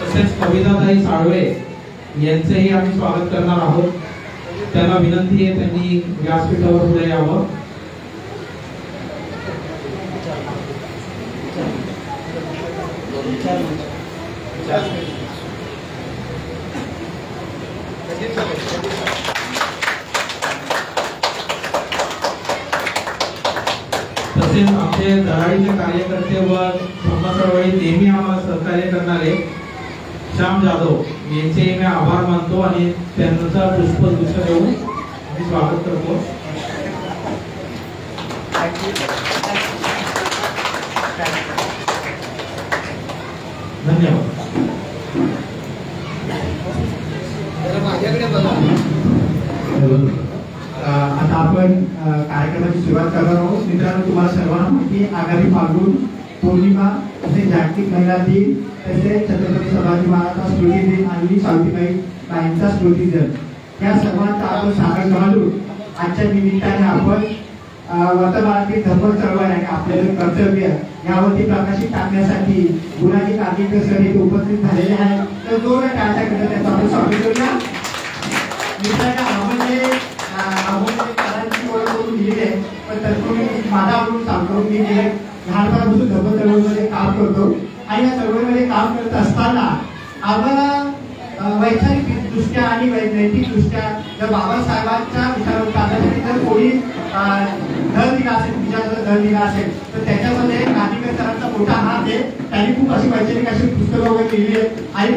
तसेच कविताताई साळवे यांचेही आम्ही स्वागत करणार आहोत. त्यांना विनंती आहे त्यांनी व्यासपीठावर पुढे यावं. तसेच आमचे धडाडीचे कार्यकर्ते व धम्मचळवळीत नेहमी आम्हाला सहकार्य करणारे श्याम जाधव यांचे मी आभार मानतो आणि त्यांचा पुष्पगुच्छ देऊन मी स्वागत करतो. धन्यवाद. आता आपण कार्यक्रमाची सुरुवात करणार आहोत. मित्रांनो, तुम्हाला सर्वांना माहिती आगामी फाल्गुन पौर्णिमा तसेच जागतिक महिला दिन तसेच छत्रपती संभाजी महाराजांचा स्मृती दिन आणि सावित्रीबाई बाईंचा स्मृती दिन या सर्वांचा आपण सागर घालून आजच्या निमित्ताने आपण वर्तमानातील धर्म चळवळ आणि आपले कर्तव्य यावरती प्रकाशित टाकण्यासाठी गुणाजी कार्तिक सर इथे उपस्थित झालेले आहेत. तर दोन टाळ्या करत त्याचं आपण स्वागत करूया. मित्रांनो, आपण कारांची ओळख करून दिलेली आहे, पण तत्पूर्वी माझा आवडून सांगतो. मी गेल्या लहानपणापासून धर्म चळवळीमध्ये काम करतो आणि या चळवळीमध्ये काम करत असताना आम्हाला वैचारिक दृष्ट्या आणि नैतिक दृष्ट्या जर बाबासाहेबांच्या विचारावर जर कोणी धर दिला असेल, विचाराचा धर दिला असेल, तर त्याच्यामध्ये कांदीकर सरांचा मोठा हात आहे. त्यांनी खूप अशी वैचारिक अशी पुस्तकं वगैरे लिहिली आहेत आणि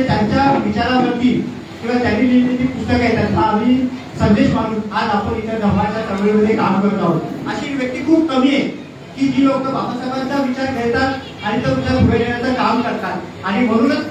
त्यांच्या विचारावरती किंवा त्यांनी लिहिलेली पुस्तकं आहेत त्यांना आम्ही संदेश मानून आज आपण इथे धम्माच्या चळवळीमध्ये काम करत आहोत. अशी व्यक्ती खूप कमी आहे की जी लोक बाबासाहेबांचा विचार घेतात आणि तो विचार पुढे नेण्याचं काम करतात. आणि म्हणूनच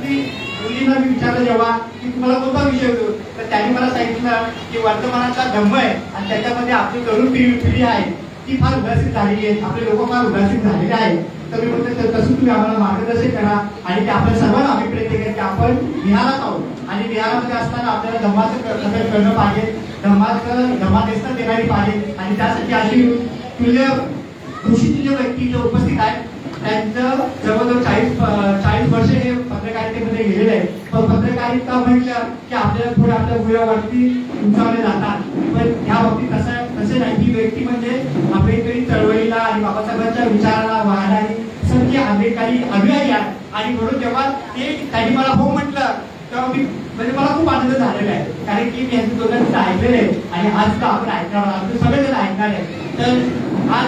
मुलींना मी विचारलं जेव्हा की तुम्हाला कोणता विषय होतो, तर त्यांनी मला सांगितलं की वर्तमानाचा धम्म आहे आणि त्याच्यामध्ये आपली तरुण पिढी आहे ती फार उदासीन झालेली आहे, आपले लोक फार उदासीन झालेले आहेत. तर मी म्हणतो तसं तुम्ही आम्हाला मार्गदर्शन करा आणि ते आपल्या सर्वांना आम्ही प्रयत्न केले की आपण विहारात आहोत आणि विहारामध्ये असताना आपल्याला धम्माचं कसं करणं पाहिजे, धम्मा नेसता देणारी पाहिजे आणि त्यासाठी अशी तुल्य व्यक्ती जे उपस्थित आहेत त्यांचं जवळजवळ 40 वर्ष हे पत्रकारितेमध्ये गेलेले आहे. पण पत्रकारिता म्हटलं की आपल्याला थोडं आपल्या गुह्यावरती उंचावले जातात, पण ह्या बाबतीत तसे नाही. ही व्यक्ती म्हणजे आंबेडकरी चळवळीला आणि बाबासाहेबांच्या विचाराला वाहणारी सगळी आंबेडकरी अनुयायी आहे. आणि म्हणून जेव्हा त्यांनी मला हो म्हटलं तेव्हा मी म्हणजे मला खूप आनंद झालेला आहे, कारण की मी यांचं दोघांचं ऐकलेलं आहे आणि आज तर आपण ऐकणार आहोत, सगळेजण ऐकणार आहे. तर आज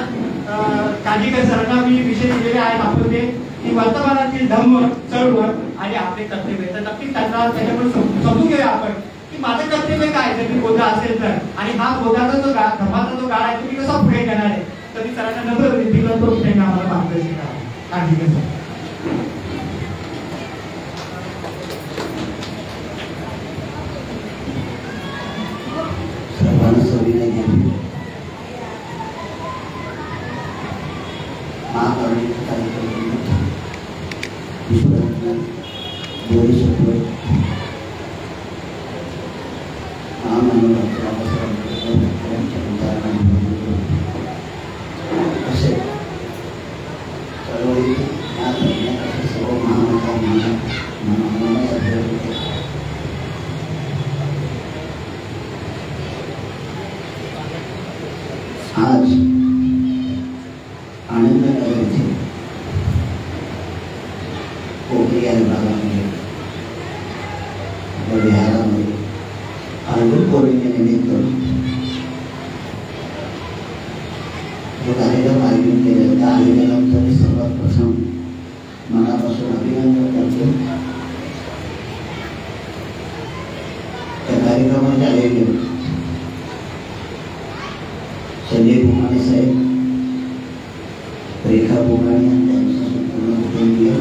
कांदीकर सरांना मी विषय दिलेले आहेत आपण ते की वर्तमानातील धम्म चळवळ आणि आपले कर्तव्य. तर नक्कीच त्यांना त्याच्याकडून समजून घेऊया आपण की माझं कर्तव्य काय जर मी गोदा असेल तर, आणि हा गोदाचा जो धम्माचा जो काळ आहे तो मी कसा पुढे घेणार आहे. तर मी सरांना नम्र विनंती करतो की त्यांनी आम्हाला मार्गदर्शन करावं. कांदीकर सर. सर्वांना सविनय घेऊन महाकारुणिक कार्यक्रम बोधिसत्व महामानव डॉक्टर बाबासाहेब आंबेडकर यांच्या विचारांना असे चळवळीत असे सर्व महामानवांना आज आनंदनगर येथे कोकणी या विभागामध्ये विहारामध्ये फाल्गुन पौर्णिमेनिमित्त जो कार्यक्रम आयोजित केला त्या आयोजनाचं मी सर्वात प्रथम मनापासून अभिनंदन करतो. त्या कार्यक्रमाचे आयोजन संजय भुमाने साहेब, रेखा भुमाने आणि त्यांचं संपूर्ण कुटुंबीय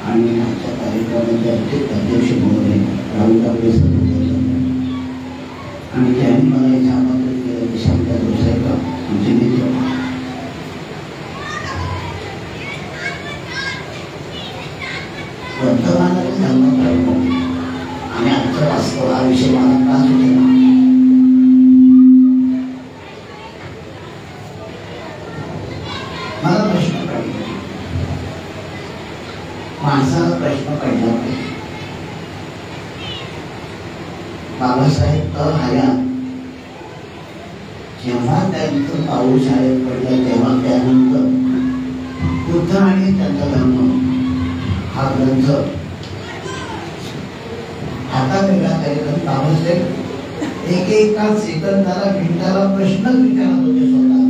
आणि आजच्या कार्यक्रमाचे अध्यक्ष महोदय राहुल गावडे सर आणि त्यांनी मला इथे आमंत्रित केलं की शांता जोसाहेब आमचे मित्र. वर्तमानाचे धर्म कळवून आणि आजचं वास्तव हा विषय मला का सुचला. मला प्रश्न पडला, माणसाला प्रश्न पडला बाबासाहेब तर हयात जेव्हा त्यांचं पाऊल शाळेत पडलं तेव्हा त्यानंतर बुद्ध आणि त्यांचा धर्म हा ग्रंथ हातात वेगळा कार्यक्रम बाबासाहेब एकेका सेकंदाला मिनिटाला प्रश्नच विचारत होते स्वतः.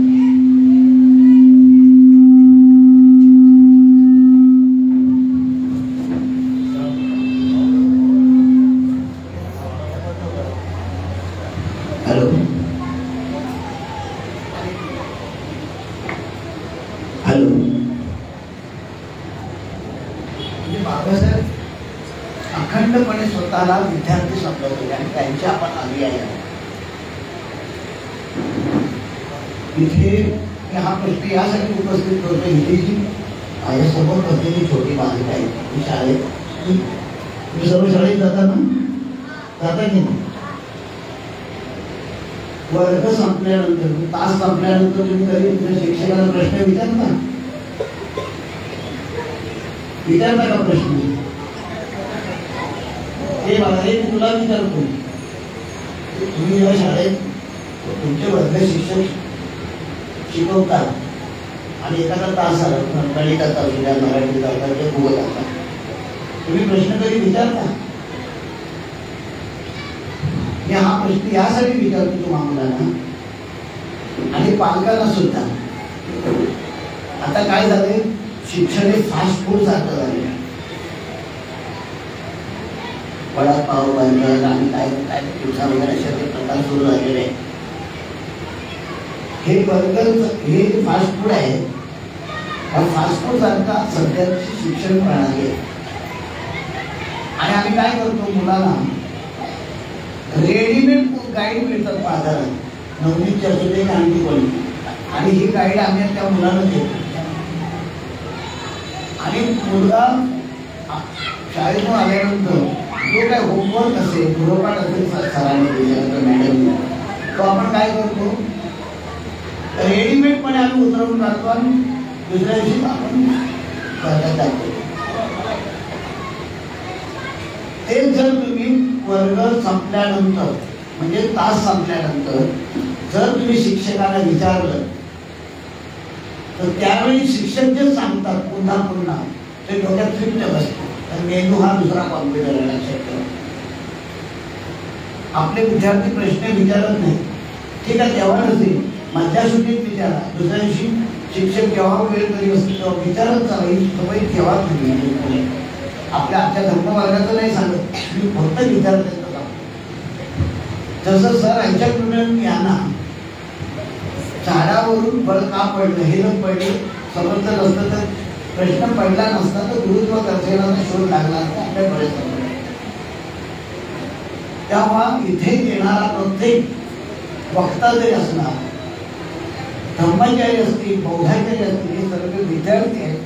बाबासाहेब अखंडपणे स्वतःला विद्यार्थी समजत होते आणि त्यांच्या आपण अनुयायी आहोत. इथे हा प्रश्न यासाठी उपस्थित करतो, इथे जी माझ्यासमोर बसलेली छोटी बालिका आहे ती शाळेत, तुम्ही सर्व शाळेत जाता ना, जाता की नाही? वर्ग संपल्यानंतर तास संपल्यानंतर तुम्ही कधी तुमच्या शिक्षकाला प्रश्न विचारता का प्रश्न? हे बघा, हे तुला विचारतो, तुम्ही जेव्हा शाळेत तुमचे वर्ग शिक्षक शिकवतात आणि एखादा तास आला गणित असतात, मराठी जातात, भूगोल असतात, तुम्ही प्रश्न कधी विचारता? मी हा प्रश्न यासाठी विचारतो तुम्हा मुलांना आणि पालकांना सुद्धा. आता काय झालंय, शिक्षण हे फास्ट फूड सारखं झालं. वडापाव, बर्गर आणि काय काय पिझ्झा वगैरे असे ते प्रकार सुरू झालेले आहे. हे बर्गर हे फास्ट फूड आहे. फास्ट फूड सारखा सध्याची शिक्षण प्रणाली आहे. आणि आम्ही काय करतो, मुलांना रेडीमेड गाईड मिळतात बाजारात, 9वीची असू दे आणखी कोणती, आणि ही गाईड आम्ही त्या मुलांना देतो. आणि मुलगा शाळेतून आल्यानंतर जो काय होमवर्क असेल, गृहपाठ असेल सरांनी दिल्यानंतर मॅडम, तो आपण काय करतो, रेडीमेडपणे आम्ही उतरवून काढतो आणि दुसऱ्या दिवशी आपण वर्गात जातो. तेच जर तुम्ही वर्ग संपल्यानंतर म्हणजे तास संपल्यानंतर जर तुम्ही शिक्षकाला विचारलं तर त्यावेळी शिक्षक जे सांगतात पुन्हा पुन्हा ते डोक्यात फिट बसतो. तर मेंदू हा दुसरा कॉम्प्युटर आहे, लक्षात ठेवा. आपले विद्यार्थी प्रश्न विचारत नाही, ठीक आहे, तेव्हा नसेल मधल्या सुट्टीत विचारा, दुसऱ्या दिवशी शिक्षक जेव्हा वेळ कधी असतो तेव्हा विचारत चालू तेव्हा तुम्ही आपल्या आजच्या धर्मवर्गाचं नाही सांगत, मी फक्त विचारत जसं सर यांच्याकडून यांना झाडावरून फळ का पडलं हे जर पडले समजलं नसतं तर प्रश्न पडला नसता तर गुरुत्वाकर्षणाचा शोध लागला असता आपल्याकडे. तेव्हा इथे येणारा प्रत्येक वक्ता जरी असणार, धर्माचारी असतील, बौद्धाचारी असतील, हे सर्व विद्यार्थी आहेत,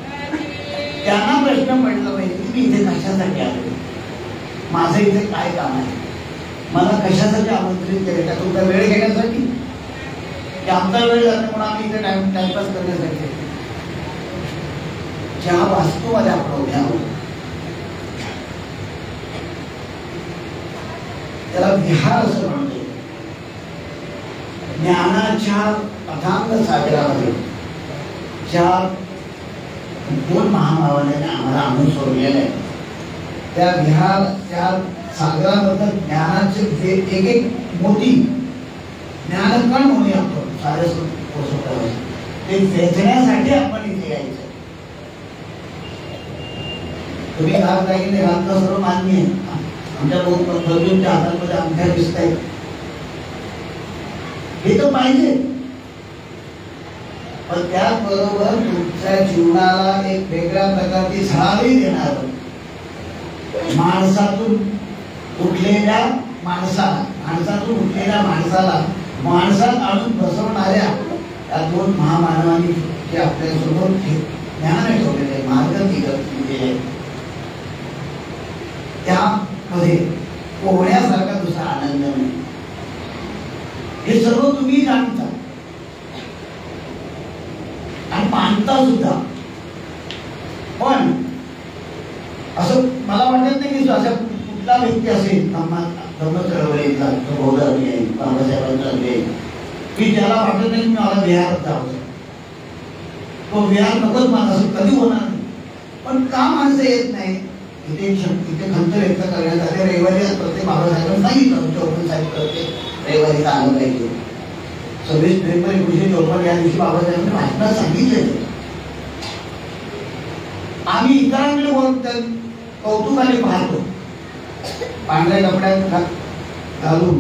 त्यांना प्रश्न पडला पाहिजे की मी इथे कशासाठी आलो, माझं इथे काय काम आहे, मला कशासाठी आमंत्रित केले, का तुमचा वेळ घेण्यासाठी की आमचा वेळ जातो म्हणून आम्ही इथे टाइमपास करण्यासाठी. ज्या वास्तूमध्ये आपण उभ्या आहोत त्याला विहार असं म्हणतो. ज्ञानाच्या अथांग सागरामध्ये ज्या 2 महामानवाने आम्हाला आणून सोडलेलं आहे त्या विहार, त्या सागराबद्दल ज्ञानाचे एक एक मोठी ज्ञानकण म्हणून आपण सारे ते वेचण्यासाठी आपण इथे यायचं. तुम्ही घालताईने घालता सर्व मान्य आहे. आमच्या बंधूंच्या हातांमध्ये अंगठ्या दिसत आहेत, हे तर पाहिजे, पण त्याचबरोबर तुमच्या जीवनाला एक वेगळ्या प्रकारची झळाळी देणार माणसातून उठलेल्या माणसाला माणसात आणून बसवणाऱ्या त्या 2 महामानवांनी जे आपल्यासमोर ज्ञान ठेवलेले मार्ग दिले त्यामध्ये पोहण्यासारखा दुसरा आनंद नाही. हे सर्व तुम्ही जाणता आणि मानता सुद्धा. पण असं मला वाटत नाही की असा कुठला व्यक्ती असेल धर्म चळवळीतला बौद्ध अनुयायी, बाबासाहेबांचा अनुयायी की ज्याला वाटत नाही की मला विहारात जावं, तो विहार नकोच मला असं कधी होणार नाही. पण का माणसं येत नाही इथे खंत व्यक्त करण्यात आले. रविवारी प्रत्येक बाबासाहेबांना सांगितलं चौपन साहेब करते रविवारी आलं पाहिजे. 26 नोव्हेंबर 1954 या दिवशी बाबासाहेबांनी भाषणात सांगितलेलं. आम्ही इतरांकडे कौतुकाने पाहतो, पांढऱ्या कपड्यात घालून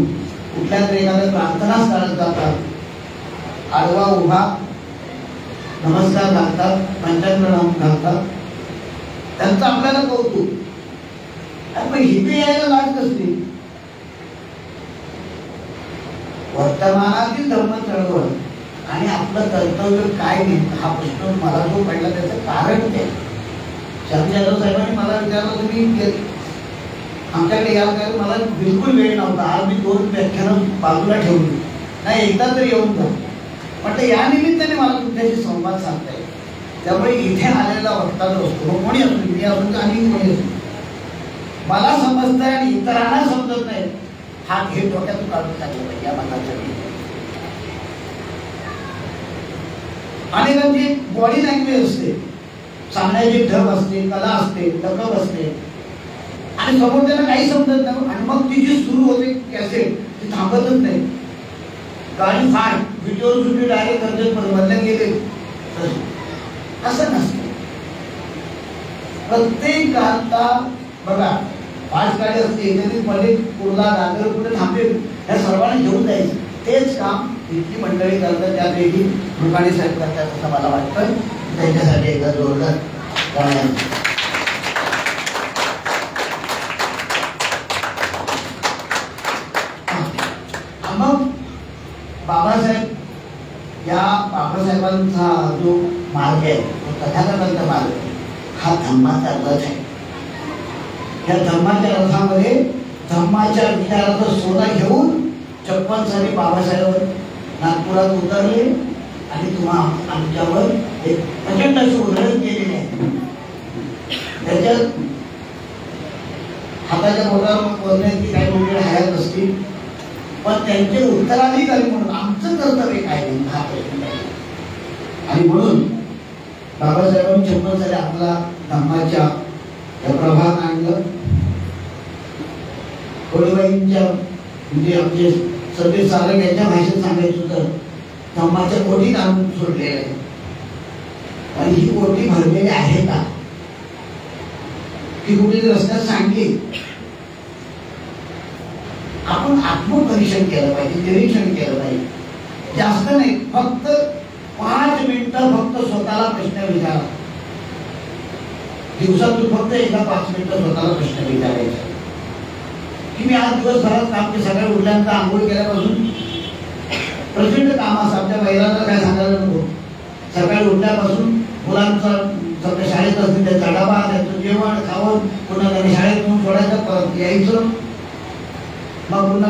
कुठल्या तरी एखाद्या प्रार्थना स्थळात जातात, आडवा उभा नमस्कार घालतात, पंचांग घालतात, त्यांचं आपल्याला कौतुक. पण इथे यायला लाज नसते. वर्तमानातील धर्म चळवळ आणि आपलं कर्तव्य काय नेमकं हा प्रश्न मला जो पडला त्याचं कारण ते. शाहू जाधव साहेबांनी मला विचारलं तुम्ही आमच्याकडे याल काय, मला बिलकुल वेळ नव्हता. आज मी 2 व्याख्यानं बाजूला ठेवली नाही, एकदा तरी येऊन जा म्हटलं. या निमित्ताने मला तुमच्याशी संवाद साधता येईल. त्यामुळे इथे आलेला वक्ता जो असतो मग कोणी असतो, मी असून आणि कोणी असतो, मला समजतंय आणि इतरांना समजत नाही हा हे डोक्यातून काढून टाकलं पाहिजे या मतासाठी. अनेकांची बॉडी लँग्वेज असते, सांगण्याची ढब असते, कला असते, लकब असते आणि समोर त्याला काही समजत नाही आणि मग ती जी सुरू होते कॅसेट ती थांबतच नाही. गाडी फार व्हिडिओ सुद्धा डायरेक्ट कर्जत बदलले गेले असं नसतं. प्रत्येक आता बघा 5 गाडी असते एखादी मध्ये कुर्ला दादर कुठे थांबेल या सर्वांना घेऊन जायचं. तेच काम इतकी मंडळी करतात त्यापैकी रुपाणी साहेब करतात असं मला वाटतं. त्यांच्यासाठी एकदा जोरदार करायचं. मग बाबासाहेब या बाबासाहेबांचा जो मार्ग आहे तो तथागतांचा मार्ग हा धम्माचा रथ आहे. या धम्माच्या रथामध्ये धम्माच्या विचाराचं सोनं घेऊन 56 साली बाबासाहेब नागपुरात उतरले आणि तुम्हा आमच्यावर एक प्रचंड अशी उधळण केलेली आहे. त्याच्यात हाताच्या बोटावर बोलण्याची काही वेगळे हयात असतील पण त्यांचे उत्तराधिकारी म्हणून आमचं कर्तव्य काय नाही हा प्रश्न आहे. आणि म्हणून बाबासाहेबांनी 56 साली आपला धम्माच्या या प्रभात आणलं. कोळीबाईंच्या म्हणजे आमचे सतीश सारंग यांच्या भाषेत सांगायचं तर धम्माच्या कोठीत आणून सोडलेलं आहे. आणि ही कोठी भरलेली आहे का ती कुठे रस्त्यात सांगली. आपण आत्मपरीक्षण केलं पाहिजे, निरीक्षण केलं पाहिजे. जास्त नाही, फक्त 5 मिनिटं फक्त स्वतःला प्रश्न विचारा. दिवसातून फक्त एकदा 5 मिनिटं स्वतःला प्रश्न विचारायचा की मी आज दिवसभरात काम केलं. सकाळी उठल्यानंतर आंघोळ केल्यापासून प्रचंड काम असतं. आमच्या महिलांना काय सांगायला नको. सकाळी उठल्यापासून मुलांचं सगळ्या शाळेत असतील त्याचा डबा त्याचं जेवण खावण पुन्हा त्यांनी शाळेत घेऊन सोडायचं परत यायचं. मग पुन्हा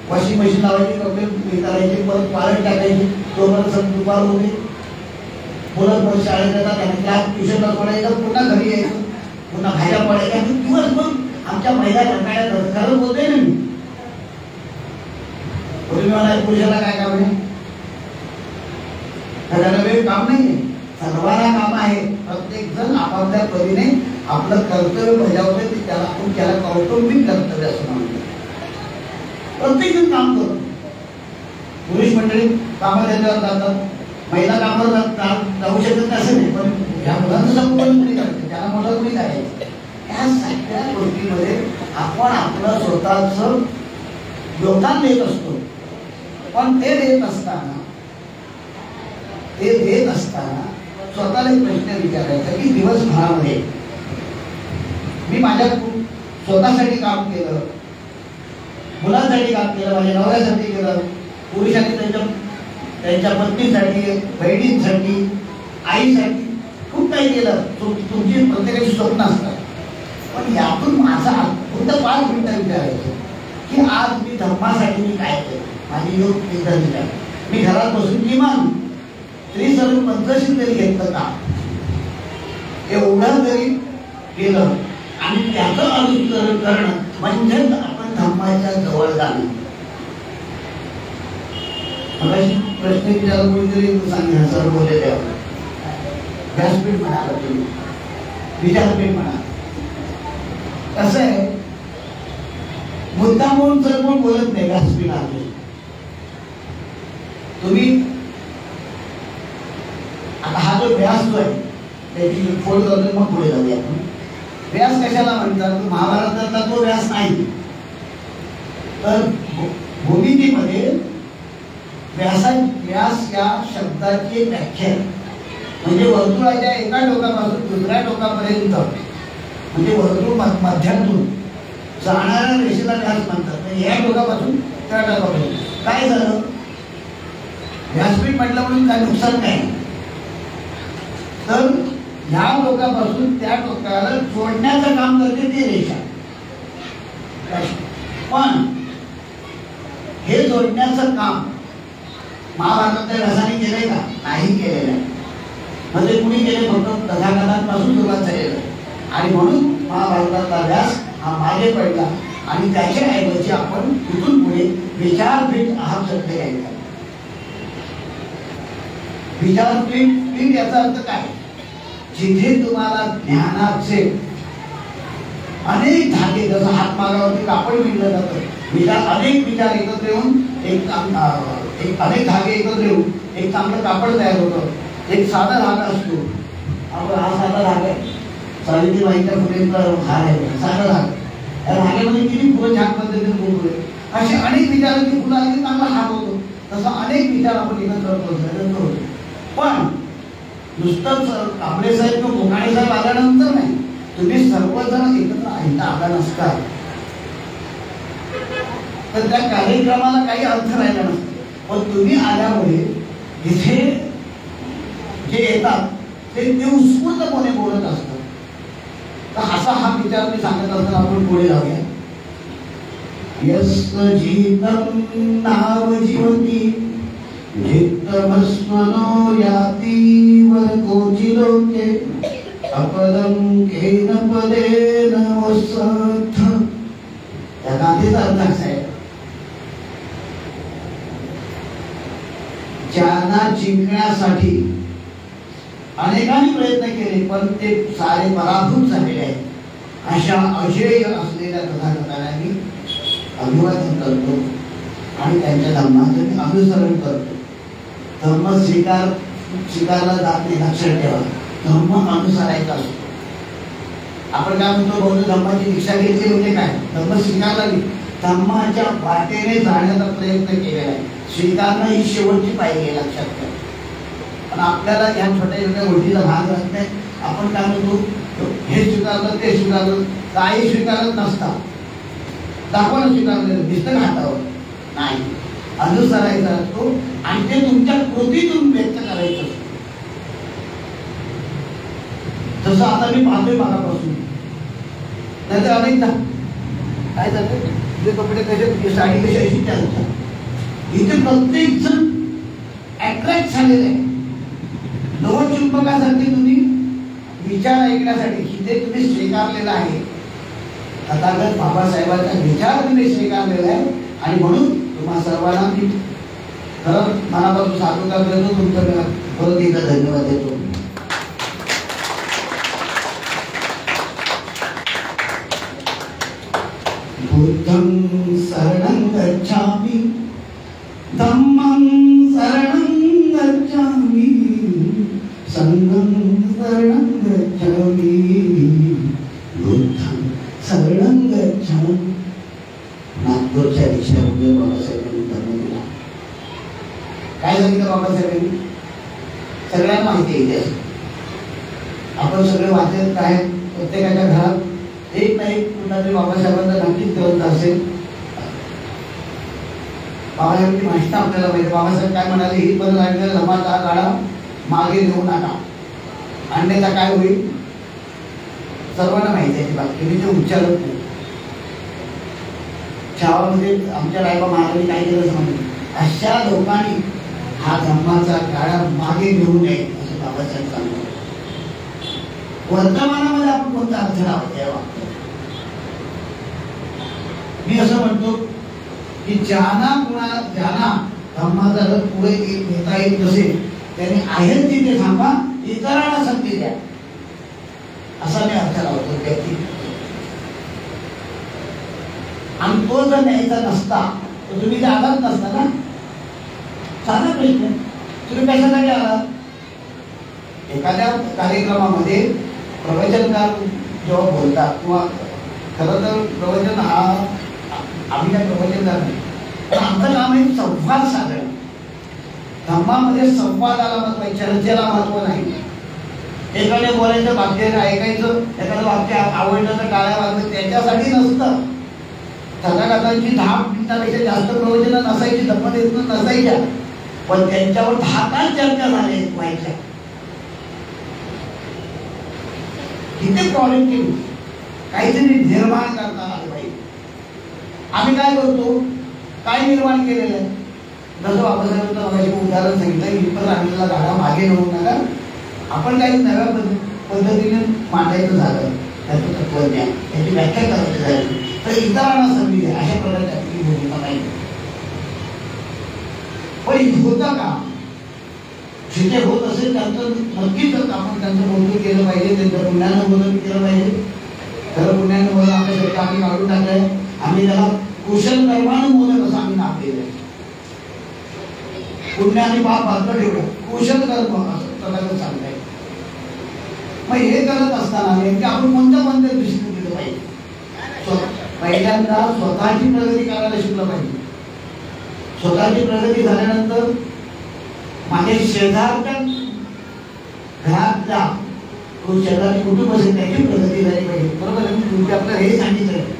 वॉशिंग मशीन लावायची कपडे करायचे परत पाळत टाकायची तोपर्यंत सगळं दुपार होते. मुलं परत शाळेत येतात त्यांनी क्लास ट्युशनला सोडायचं पुन्हा घरी यायचं पुन्हा भाज्या पडायच्या. दिवसभर आमच्या महिला रंगाळ्या खरंच होते ना. मी पूर्वी मला पुरुषाला काय काम आहे त्याला वेळ काम नाही. सर्वांना काम आहे. प्रत्येक जण आपापल्या परीने आपलं कर्तव्य बजावते ते त्याला आपण त्याला कौटुंबिक कर्तव्य असं म्हणतो. प्रत्येक जण काम करतो. पुरुष मंडळी कामात याच्यावर जातात, महिला कामावर जाऊ शकत असं नाही. पण ह्या मुलांचं संपूर्ण कुणी करायचं त्याला मोठा कुणी करायचं. या सगळ्या गोष्टीमध्ये आपण आपलं स्वतःचं योगदान देत असतो. पण ते देत असताना स्वतःला एक प्रश्न विचारायचा की दिवसभरामध्ये मी माझ्या स्वतःसाठी काम केलं, मुलांसाठी काम केलं, माझ्या नवऱ्यासाठी केलं, पुरुषांनी त्यांच्या पत्नीसाठी, बहिणींसाठी, आईसाठी खूप काही केलं. तुमची प्रत्येकाची स्वप्न असतात. पण यातून माझा फक्त 5 मिनिटं विचारायचं की आज मी धर्मासाठी मी काय केलं. माझी योग विचार मी घरात बसून किमान त्रिसर्व पंचशील तरी घेतलं का एवढं जरी केलं आणि त्याचं अनुसरण करणं म्हणजेच आपण धम्माच्या जवळ जाणं. प्रश्न विचार कोणीतरी सांगितलं सर बोलले तेव्हा व्यासपीठ म्हणाला तुम्ही विचारपीठ म्हणा. कसं आहे मुद्दा म्हणून सर कोण बोलत नाही व्यासपीठ आहे. तुम्ही आता हा जो व्यास जो आहे त्याची फोड करतो मग पुढे जाऊया आपण. व्यास कशाला म्हणतात. महाभारतातला तो व्यास नाही तर भूमितीमध्ये व्यास या शब्दाची व्याख्या म्हणजे वर्तुळाच्या एका टोकापासून दुसऱ्या टोकापर्यंत म्हणजे वर्तुळ मध्यातून जाणाऱ्या रेषेला व्यास म्हणतात. या टोकापासून त्या टोकापर्यंत काय झालं व्यासपीठ म्हटलं म्हणून काय नुकसान काय तर ह्या टोकापासून त्या टोकाला जोडण्याचं काम करते ती रेषा. पण हे जोडण्याचं काम महाभारताच्या व्यासाने केलंय का नाही केलेलं आहे. म्हणजे कुणी केले फक्त तथागतांपासून सुरुवात झालेलं आहे. आणि म्हणून महाभारतातला व्यास हा मागे पडला आणि त्याच्या ऐवजी आपण इथून पुढे विचारपीठ हा शब्द घ्यायचा. विचारपीठ याचा अर्थ काय जिथे तुम्हाला ज्ञानाचे अनेक धागे जसं हातमागावरती कापड विणलं जातं अनेक विचार एकत्र येऊन एक एक अनेक धागे एकत्र येऊन एक चांगलं कापड तयार होतं. एक साधा धागा असतो, आपण हा साधा धागा आहे, सावित्रीबाईंच्या फुलेंचा हार आहे, साधा धागा. या धाग्यामध्ये किती फुलं छान पद्धतीने गुंतवले, असे अनेक विचारांची फुलं आली चांगला हार होतो. तसा अनेक विचार आपण एकत्र होतो. पण नुसतंच कांबळे साहेब किंवा बोकाणे साहेब आल्यानंतर नाही, तुम्ही सर्वजण एकत्र आला नसता तर त्या कार्यक्रमाला काही अर्थ राहिला नसतो. पण तुम्ही आल्यामुळे इथे जे येतात ते उत्स्फूर्तपणे बोलत असतात. तर असा हा विचार मी सांगत असताना आपण पुढे जाऊया. यस्त जीतम नाव जीवती जित्तमस्मनो याती वर कोचिलोके अपदम केन पदेन वसथ. या गाथेचा अर्थ असा आहे, ज्यांना जिंकण्यासाठी अनेकांनी प्रयत्न केले पण ते सारे पराभूत झालेले आहेत, अशा अजेय असलेल्या तथागतांना मी अभिवादन करतो आणि त्यांच्या धर्माचं मी अनुसरण करतो. धर्म स्वीकारला जात नाही, लक्षात ठेवा. धर्म अनुसरायचा असतो. आपण काय म्हणतो, बौद्ध धर्माची दीक्षा घेतली म्हणजे काय, धर्म स्वीकारला नाही, धर्माच्या वाटेने जाण्याचा प्रयत्न केलेला आहे. स्वीकारणं ही शेवटची पायरी आहे, लक्षात ठेवा. पण आपल्याला या छोट्या छोट्या गोष्टीचा भाग राहत नाही. आपण काय म्हणतो, हे स्वीकारलं ते स्वीकारलं, काही स्वीकारत नसतात, दाखवणं स्वीकारलेलं दिसतं हातावर नाही, अनुसरायचा असतो आणि ते तुमच्या कृतीतून व्यक्त करायचं असतं. जसं आता मी पाहतोय मनापासून, नाहीतर अनेकदा काय झालं, तुझे कपडे कसे, तुझी साडी कशी, अशी त्या इथे प्रत्येक जण अट्रॅक्ट झालेले आहे. नवचुंबकासारखे तुम्ही विचार ऐकण्यासाठी इथे तुम्ही स्वीकारलेला आहे. तथागत बाबासाहेबांचा विचार तुम्ही स्वीकारलेला आहे आणि म्हणून तुम्हा सर्वांना मी खरं मनापासून साधुता करतो. तुमचं परत एकदा धन्यवाद देतो. बुद्धं शरणं गच्छामि, धम्मं शरणं गच्छामि, संघं शरणं गच्छामि, बुद्धं शरणं गच्छामि. नागपूरच्या दीक्षाभूमीवर बाबासाहेबांनी धर्म दिला. काय सांगितलं बाबासाहेबांनी? सगळ्यांना माहिती आहे इतिहास. आपण सगळे वाचत काय, प्रत्येकाच्या घरात एक ना एक कुठला तरी बाबासाहेबांचा नक्कीच ग्रंथ असेल. बाबासाहेबांची माहिती आपल्याला माहिती. बाबासाहेब काय म्हणाले, ही परत आणलेला धर्माचा गाडा मागे घेऊ नका, अन्यथा काय होईल सर्वांना माहिती आहे. बाकी मी ते उच्चारत नाही. शाळामध्ये आमच्या रायबा महाराजांनी काय केलं सांगितलं, अशा लोकांनी हा धर्माचा गाडा मागे घेऊ नये असं बाबासाहेब सांगतात. वर्तमानामध्ये आपण कोणता अर्थ लावतो तेव्हा मी असं म्हणतो की ज्यांना धर्माचा रथ पुढे नेता येत नसेल त्यांनी आहेत तिथे थांबा, इतरांना संधी द्या, असा मी अर्थ लावतो व्यक्ती. आणि तो जर न्यायचा नसता तर तुम्ही ते आलाच नसता ना. साधा प्रश्न, तुम्ही कशासाठी आला? एखाद्या कार्यक्रमामध्ये प्रवचनकार जेव्हा बोलतात किंवा खरं तर प्रवचन हा आम्ही काय प्रवचनकार नाही, पण आमचं काम आहे संवाद साधणं. धर्मामध्ये संवादाला महत्व आहे, चर्चेला महत्व नाही. एकाने बोलायचं, वाक्याने ऐकायचं, एखादं वाक्य आवडलं तर टाळ्या वाजत, त्याच्यासाठी नसतं. तथागतांची 10 मिनिटापेक्षा जास्त प्रवचनं नसायची, धर्मदेव नसायच्या, पण त्यांच्यावर 10 तास चर्चा झाली व्हायच्या. किती प्रॉब्लेम केली, काहीतरी निर्माण करता आलं पाहिजे. आम्ही काय करतो, काय निर्माण केलेलं आहे? जसं बाबासाहेबांचं मगाशी उदाहरण सांगितलं, इतर आणलेला गाडा मागे नेऊ नका. आपण काही नव्या पद्धतीने मांडायचं झालं, त्याचं तत्वज्ञान, त्याची व्याख्या करायची झाली तर इतरांना संधी द्या, अशा प्रकारची आपली भूमिका पाहिजे. पण होतं का? जिथे होत असेल त्यांचं नक्कीच आपण त्यांचं कौतुक केलं पाहिजे, त्यांचं पुण्यानं बोलणं केलं पाहिजे. खरं पुण्यानं बोलणं आपल्यासाठी आम्ही काढून टाकलंय. आम्ही त्याला कुशल कर्मानं बोलत असं आम्ही नाव केलंय. पुण्य आणि पाप बाजूला ठेवलं, कुशल कर्म असं प्रकारचं सांगताय. मग हे करत असताना नेमके आपण कोणत्या दृष्टीने दिलं पाहिजे? पहिल्यांदा स्वतःची प्रगती करायला शिकलं पाहिजे. स्वतःची प्रगती झाल्यानंतर माझ्या शेजारच्या घरातला तो शेजारी कुटुंब असेल त्याची प्रगती झाली पाहिजे. बरोबर आहे. तुम्ही आपल्याला हे सांगितलं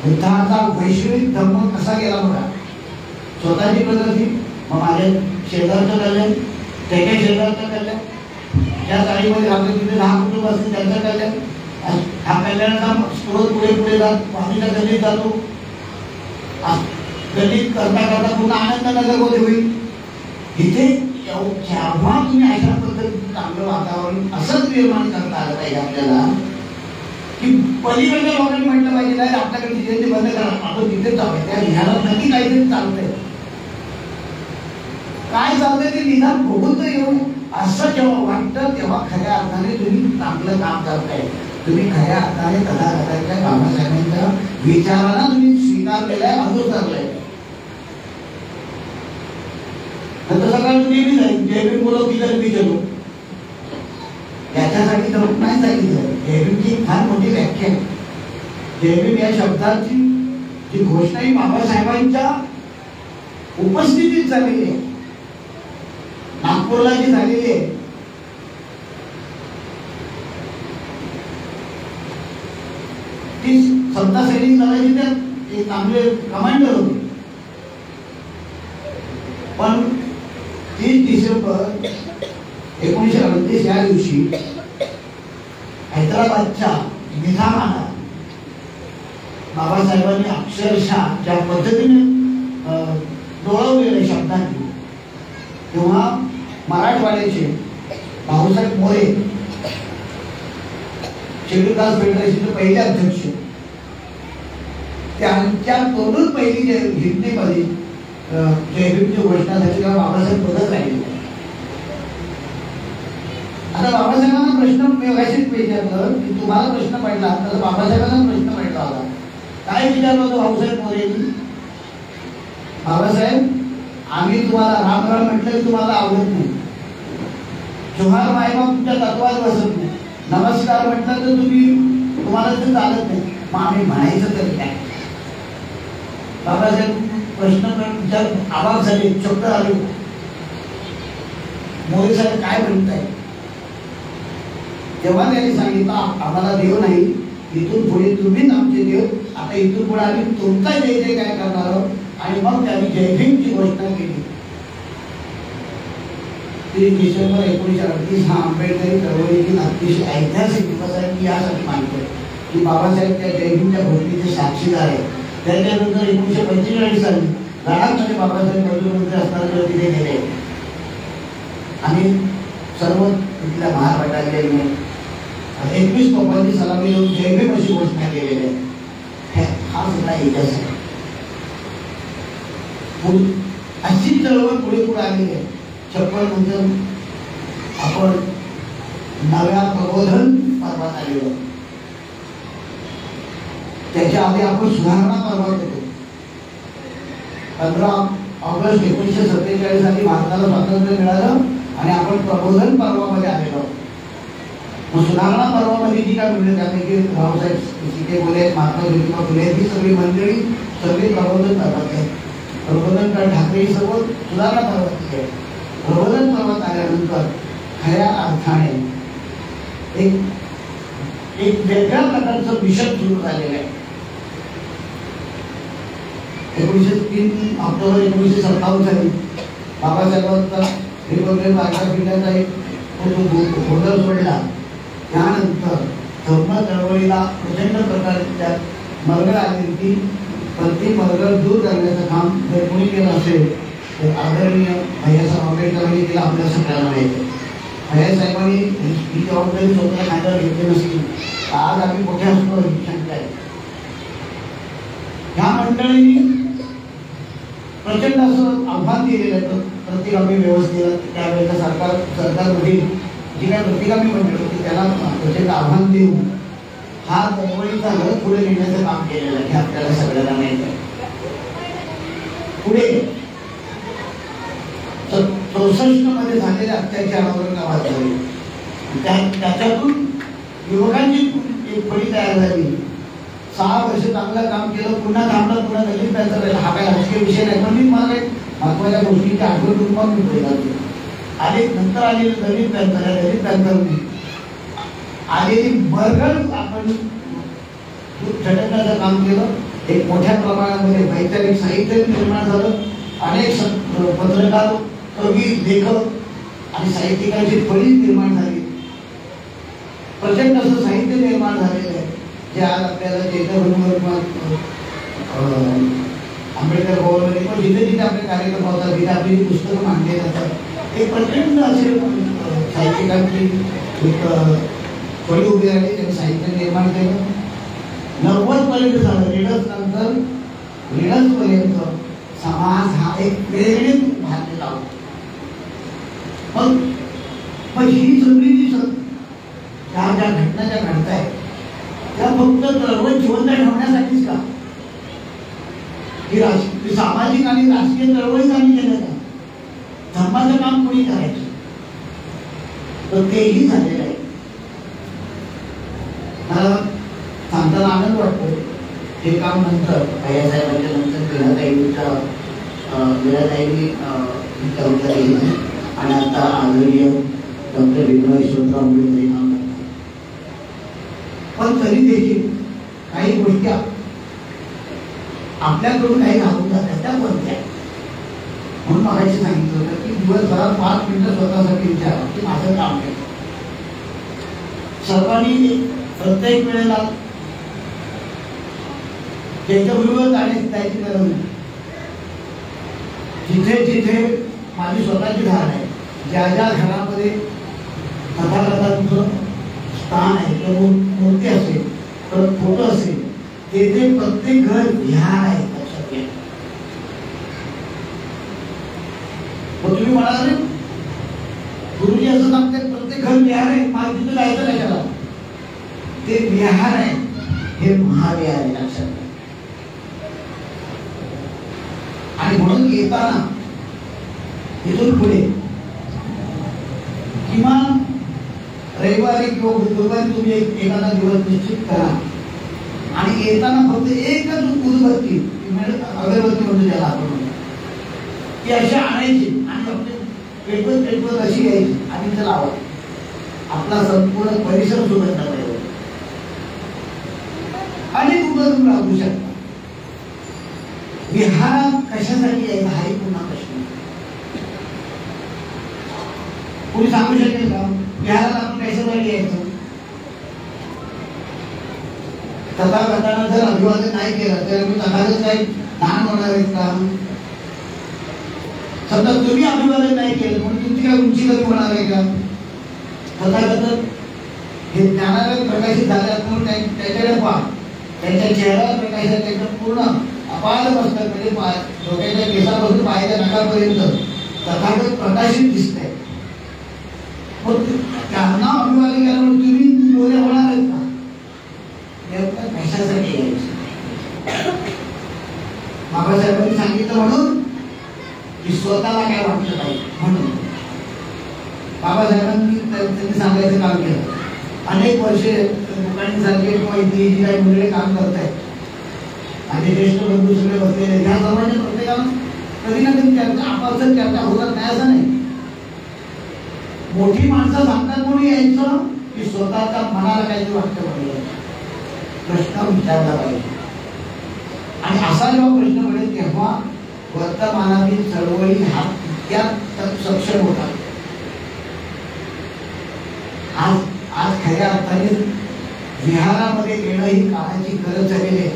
बुद्धाचा वैश्विक धर्म कसा गेला बघा. स्वतःची प्रगती, मग माझ्या शेजारचं कल्याण, त्याच्या शेजारचं कल्याण, ज्या चाळीमध्ये राहतो तिथे 10 कुटुंब असतील त्यांचं कल्याण, हा कल्याणाचा स्रोत पुढे पुढे जात पाणीच्या गल्लीत जातो. गल्लीत करता करता पुन्हा आनंदनगरमध्ये होईल. इथे जेव्हा तुम्ही अशा पद्धतीने चांगलं वातावरण असंच निर्माण करता आलं पाहिजे आपल्याला, की पलीकडच्या लोकांनी म्हटलं पाहिजे नाही आपल्याकडे तिथे बंद करा, आपण तिथेच जाऊया. त्या निघाला नक्की काहीतरी चालतंय. काय चालतंय ते निदान बघून तर येऊ असं जेव्हा वाटतं तेव्हा खऱ्या अर्थाने तुम्ही चांगलं काम करताय. तुम्ही खऱ्या अर्थाने कथाकथांच्या बाबासाहेबांच्या विचारांना तुम्ही स्वीकारलेला आहे, अनुसरलाय. नंतर सकाळी नेहमी जाईल जय भीम बोलो की जय चलो, याच्यासाठी तर नाही सांगितलं. जय भीमची फार मोठी व्याख्या आहे. जय भीम या शब्दाची जी घोषणा ही बाबासाहेबांच्या उपस्थितीत झालेली आहे, नागपूरला जी झालेली आहे. ती सत्ता सैनिक दलाची ते चांगले कमांडर होते. पण 30 डिसेंबर 1938 या दिवशी हैदराबादच्या निजामाला बाबासाहेबांनी अक्षरशः ज्या पद्धतीने डोळवलेल्या शब्दांनी, तेव्हा मराठवाड्याचे भाऊसाहेब मोरे शेड्यूल कास्ट फेडरेशनचे पहिले अध्यक्ष, त्यांच्याकडून पहिली हिंदीमध्ये जय भीमची घोषणा झाली तेव्हा बाबासाहेब पदक राहिले. आता बाबासाहेबांना प्रश्न मेघाशीच विचारलं की तुम्हाला प्रश्न पडला, तर बाबासाहेबांना प्रश्न पडला होता. काय विचारलं होतं भाऊसाहेब मोरेंनी? बाबासाहेब, आम्ही तुम्हाला राम राम म्हटलं की तुम्हाला आवडत नाही, जोहार मायबाप तुमच्या तत्वात बसत नाही, नमस्कार म्हटलं तर तुम्हाला ते चालत नाही, मग आम्ही म्हणायचं तरी काय? बाबासाहेब प्रश्न विचार आवाज झाले, चक्कर आले. मोरे साहेब काय म्हणताय? तेव्हा त्यांनी सांगितलं आम्हाला देव नाही, इथून पुढे तुम्हीच आमचे देव, आता इथून पुढे आम्ही तुमचा जय जय काय करणार आहोत. आणि मग त्यांनी जय भीमची घोषणा केली. 30 डिसेंबर 1938 हा आंबेडकरी चळवळीतील अतिशय ऐतिहासिक दिवस आहे. मी यासाठी मानतो की बाबासाहेब त्या जय भीमच्या घोषणेचे साक्षीदार आहेत. त्याच्यानंतर 1945 साली लडाखमध्ये बाबासाहेब मंत्री असताना तिथे गेले आणि सर्व तिथल्या महार बटालियनने 21 तोफांची सलामी देऊन जय भीम अशी घोषणा केलेली आहे. हा सगळा इतिहास आहे. अशी चळवळ पुढे पुढे आलेली आहे. 56 नंतर आपण नव्या प्रबोधन पर्वात आलेलो. त्याच्या आधी आपण सुधारणा पर्वात येतो. 15 ऑगस्ट 1947 साली भारताला स्वातंत्र्य मिळालं आणि आपण प्रबोधन पर्वामध्ये आलेलो. मग सुधारणा पर्वामध्ये जी काय मिळेल त्यापैकी रावसाहेब सीते बोले, महात्मा ज्योतिबा फुले ही सगळी मंडळी सगळी प्रबोधन पर्वात आहे. प्रबोधन ठाकरे सर्व सुधारणा पर्वात आहे. प्रबोधन पर्वात आल्यानंतर खऱ्या अर्थाने एक वेगळ्या प्रकारचं मिशन सुरू झालेलं आहे. 1903 ऑक्टोबर 1957 साली बाबासाहेबांचा रिपब्लिक मार्गात पिढ्याचा एक होल्डर सोडला. त्यानंतर धर्म चळवळीला प्रचंड प्रकारच्या मरगळ आली की प्रत्येक मरगळ दूर करण्याचं काम जर कोणी केलं असेल तर आदरणीय भैयासाहेब आंबेडकरांनी केलं. आपल्या सगळ्यांना माहिती आहे. भैयासाहेबांनी ही जबाबदारी स्वतःला खांद्यावर घेतली नसती आज आम्ही मोठ्या असतो ही शंका आहे. ह्या मंडळींनी प्रचंड असं आव्हान दिलेलं आहे. प्रतिगामी व्यवस्थेला त्यावेळेला सरकारमध्ये जी काही प्रतिगामी मंडळ होती त्याला प्रचंड आव्हान देऊन हा चळवळीचा रथ पुढे नेण्याचं काम केलेलं आहे. हे आपल्याला सगळ्यांना माहिती आहे. पुढे 64 मध्ये झालेल्या अत्याचारावर गावात झाले. त्याच्यातून युवकांची एक फळी तयार झाली. 6 वर्ष चांगलं काम केलं, पुन्हा थांबलं, पुन्हा दलित पॅन्थर राहिला. हा काही राजकीय विषय नाही, पण मी मला काही महत्वाच्या गोष्टीची आठवण करून मग मी बोलला. आणि नंतर आलेले दलित पॅन्थर आहे, दलित पॅन्थरने आलेली बरगड आपण झटकण्याचं काम केलं. एक मोठ्या प्रमाणामध्ये वैचारिक साहित्य निर्माण झालं. अनेक पत्रकार, कवी, लेखक आणि साहित्यिकांची फळी निर्माण झाली. प्रचंड असं साहित्य निर्माण झालेलं आहे, जे आज आपल्याला चैतन्यभूमीवर आंबेडकर भवनमध्ये पण जिथे जिथे आपले कार्यक्रम होतात तिथे आपली पुस्तकं मांडली जातात. एक प्रचंड असे साहित्यिकांची एक फळी उभी राहिली, त्यांनी साहित्य निर्माण केलं. 90 पर्यंत झालं. लीडर्स पर्यंत समाज हा एक प्रेरित भागलेला होता. मग ही सगळी जी ज्या घटना ज्या घडतायत त्या फक्त चळवळ जिवंत ठेवण्यासाठीच का? ही सामाजिक आणि राजकीय चळवळीच आम्ही केलं का? धर्माचं काम कोणी करायचं? तर तेही झालेलं आहे. मला सांगताना आनंद वाटतो. हे काम नंतर भैयासाहेबांच्या नंतर मीराताईंनी जबाबदारी घेतली आणि आता आदरणीय डॉक्टर विनोद यशवंतराव मुंडे काम करतात. पण तरी देखील काही गोष्टी आपल्याकडून काही घालून जातात त्या कोणत्या? म्हणून मागायची सांगितलं होतं की दिवसभरात 5 मिनिटं स्वतःसाठी विचारा की माझं काम आहे. सर्वांनी प्रत्येक वेळेला चैतन्यभूमीवर जायची गरज नाही. जिथे जिथे माझी स्वतःची घराण आहे, ज्या ज्या घरामध्ये तथागतांचं स्थान आहे, तर मूर्ती असेल, तर फोटो असेल, तेथे प्रत्येक घर विहार आहे. लक्षात घ्या. मग तुम्ही म्हणाल गुरुजी असं सांगतात प्रत्येक घर विहार आहे, मला तिथे जायचं नाही त्याला. ते विहार आहे, हे महाविहार आहे. लक्षात घ्या. आणि म्हणून येताना इथून पुढे किमान रविवारी किंवा बुधवारी तुम्ही एखादा दिवस निश्चित करा आणि येताना फक्त एकच उदबत्ती, अगरबत्ती म्हणतो ज्याला आपण, ती अशी आणायची आणि आपले पेटवत अशी यायची आणि त्याला लावा. आपला संपूर्ण परिसर सुगंध पाहिजे आणि तुम्ही राहू शकता. विहार कशासाठी यायचा हाही पुन्हा प्रश्न. कोणी सांगू शकेल का विहारात आपण कशासाठी यायचं? तथागतांना जर अभिवादन नाही केलं तर मी तथागत काही लहान होणार आहेत का? समजा तुम्ही अभिवादन नाही केलं म्हणून तुमची काय उंची कमी होणार आहे का? तथागत हे ज्ञानाला प्रकाशित झाल्यात म्हणून त्याच्याकडे पहा, त्यांच्या चेहऱ्यावर प्रकाशित, त्याचं पूर्ण अपार मस्तक म्हणजे डोक्याच्या केसापासून पायाच्या नखापर्यंत तथागत प्रकाशित दिसतंय. मग त्यांना अभिवादन केल्यामुळे तुम्ही डोळे होणार आहेत का? कशासाठी यायचं? बाबासाहेबांनी सांगितलं म्हणून की स्वतःला काय वाटलं पाहिजे म्हणून बाबासाहेबांनी त्यांनी सांगायचं काम केलं. अनेक वर्षे लोकांसारखे किंवा इथे जी काही मंडळी काम करतायत आणि ज्येष्ठ बंधू सगळे बसलेले, ह्या सर्वांच्या प्रत्येकानं कधी ना कधी चर्चा आपापसात चर्चा होतात नाही असं नाही. मोठी माणसं सांगतात म्हणून यायचं की स्वतःच्या मनाला काहीतरी वाटतं पाहिजे, प्रश्न विचारला पाहिजे. आणि असा जेव्हा प्रश्न मिळेल तेव्हा वर्तमानातील चळवळी हा तितक्यात सक्षम होतात. आज खऱ्या अर्थाने विहारामध्ये येणं ही काळाची गरज झालेली आहे.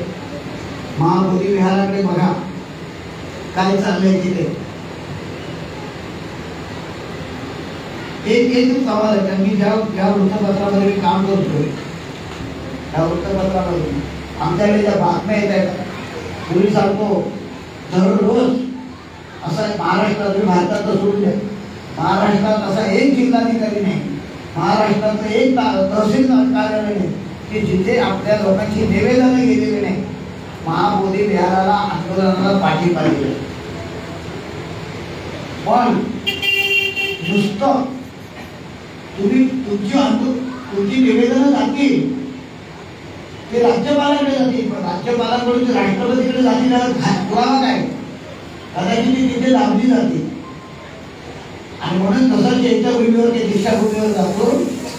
महाबोधी विहाराकडे बघा काय चाललंय तिथे. एक सवाल आहे. मी ज्या वृत्तपत्रामध्ये मी काम करतोय त्या वृत्तपत्रामध्ये आमच्याकडे ज्या बातम्या येत आहेत, पूर्वी सांगतो दररोज असा महाराष्ट्रात, भारतात तर सोडून द्या, महाराष्ट्रात असा एक जिल्हाधिकारी नाही, महाराष्ट्राचं एक तहसील कार्यालय नाही की जिथे आपल्या लोकांची निवेदनं गेलेली नाही. महाबोधी विहाराला आंदोलनाला पाठिंबा दिला. पण नुसतं तुम्ही तुमची निवेदनं जातील ते राज्यपालाकडे जातील, पण राज्यपालाकडून ते राष्ट्रपतीकडे जातील पुरावा काय? कदाचित ती तिथे लांबली जाते. आणि म्हणून तसं ज्यांच्या भूमीवर ते दीक्षाभूमीवर जातो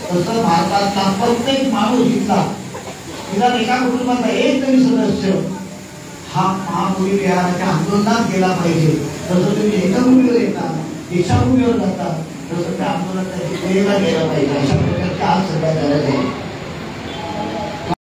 तसं भारतातला प्रत्येक माणूस इथला तिला एका कुटुंबाचा एक तरी सदस्य हा महाभूमी विहाराच्या आंदोलनात गेला पाहिजे. तसं तुम्ही एका भूमीवर येता, दीक्षाभूमीवर जाता, तसं त्या आंदोलनात गेला पाहिजे. अशा प्रकारची आज सध्या गरज आहे.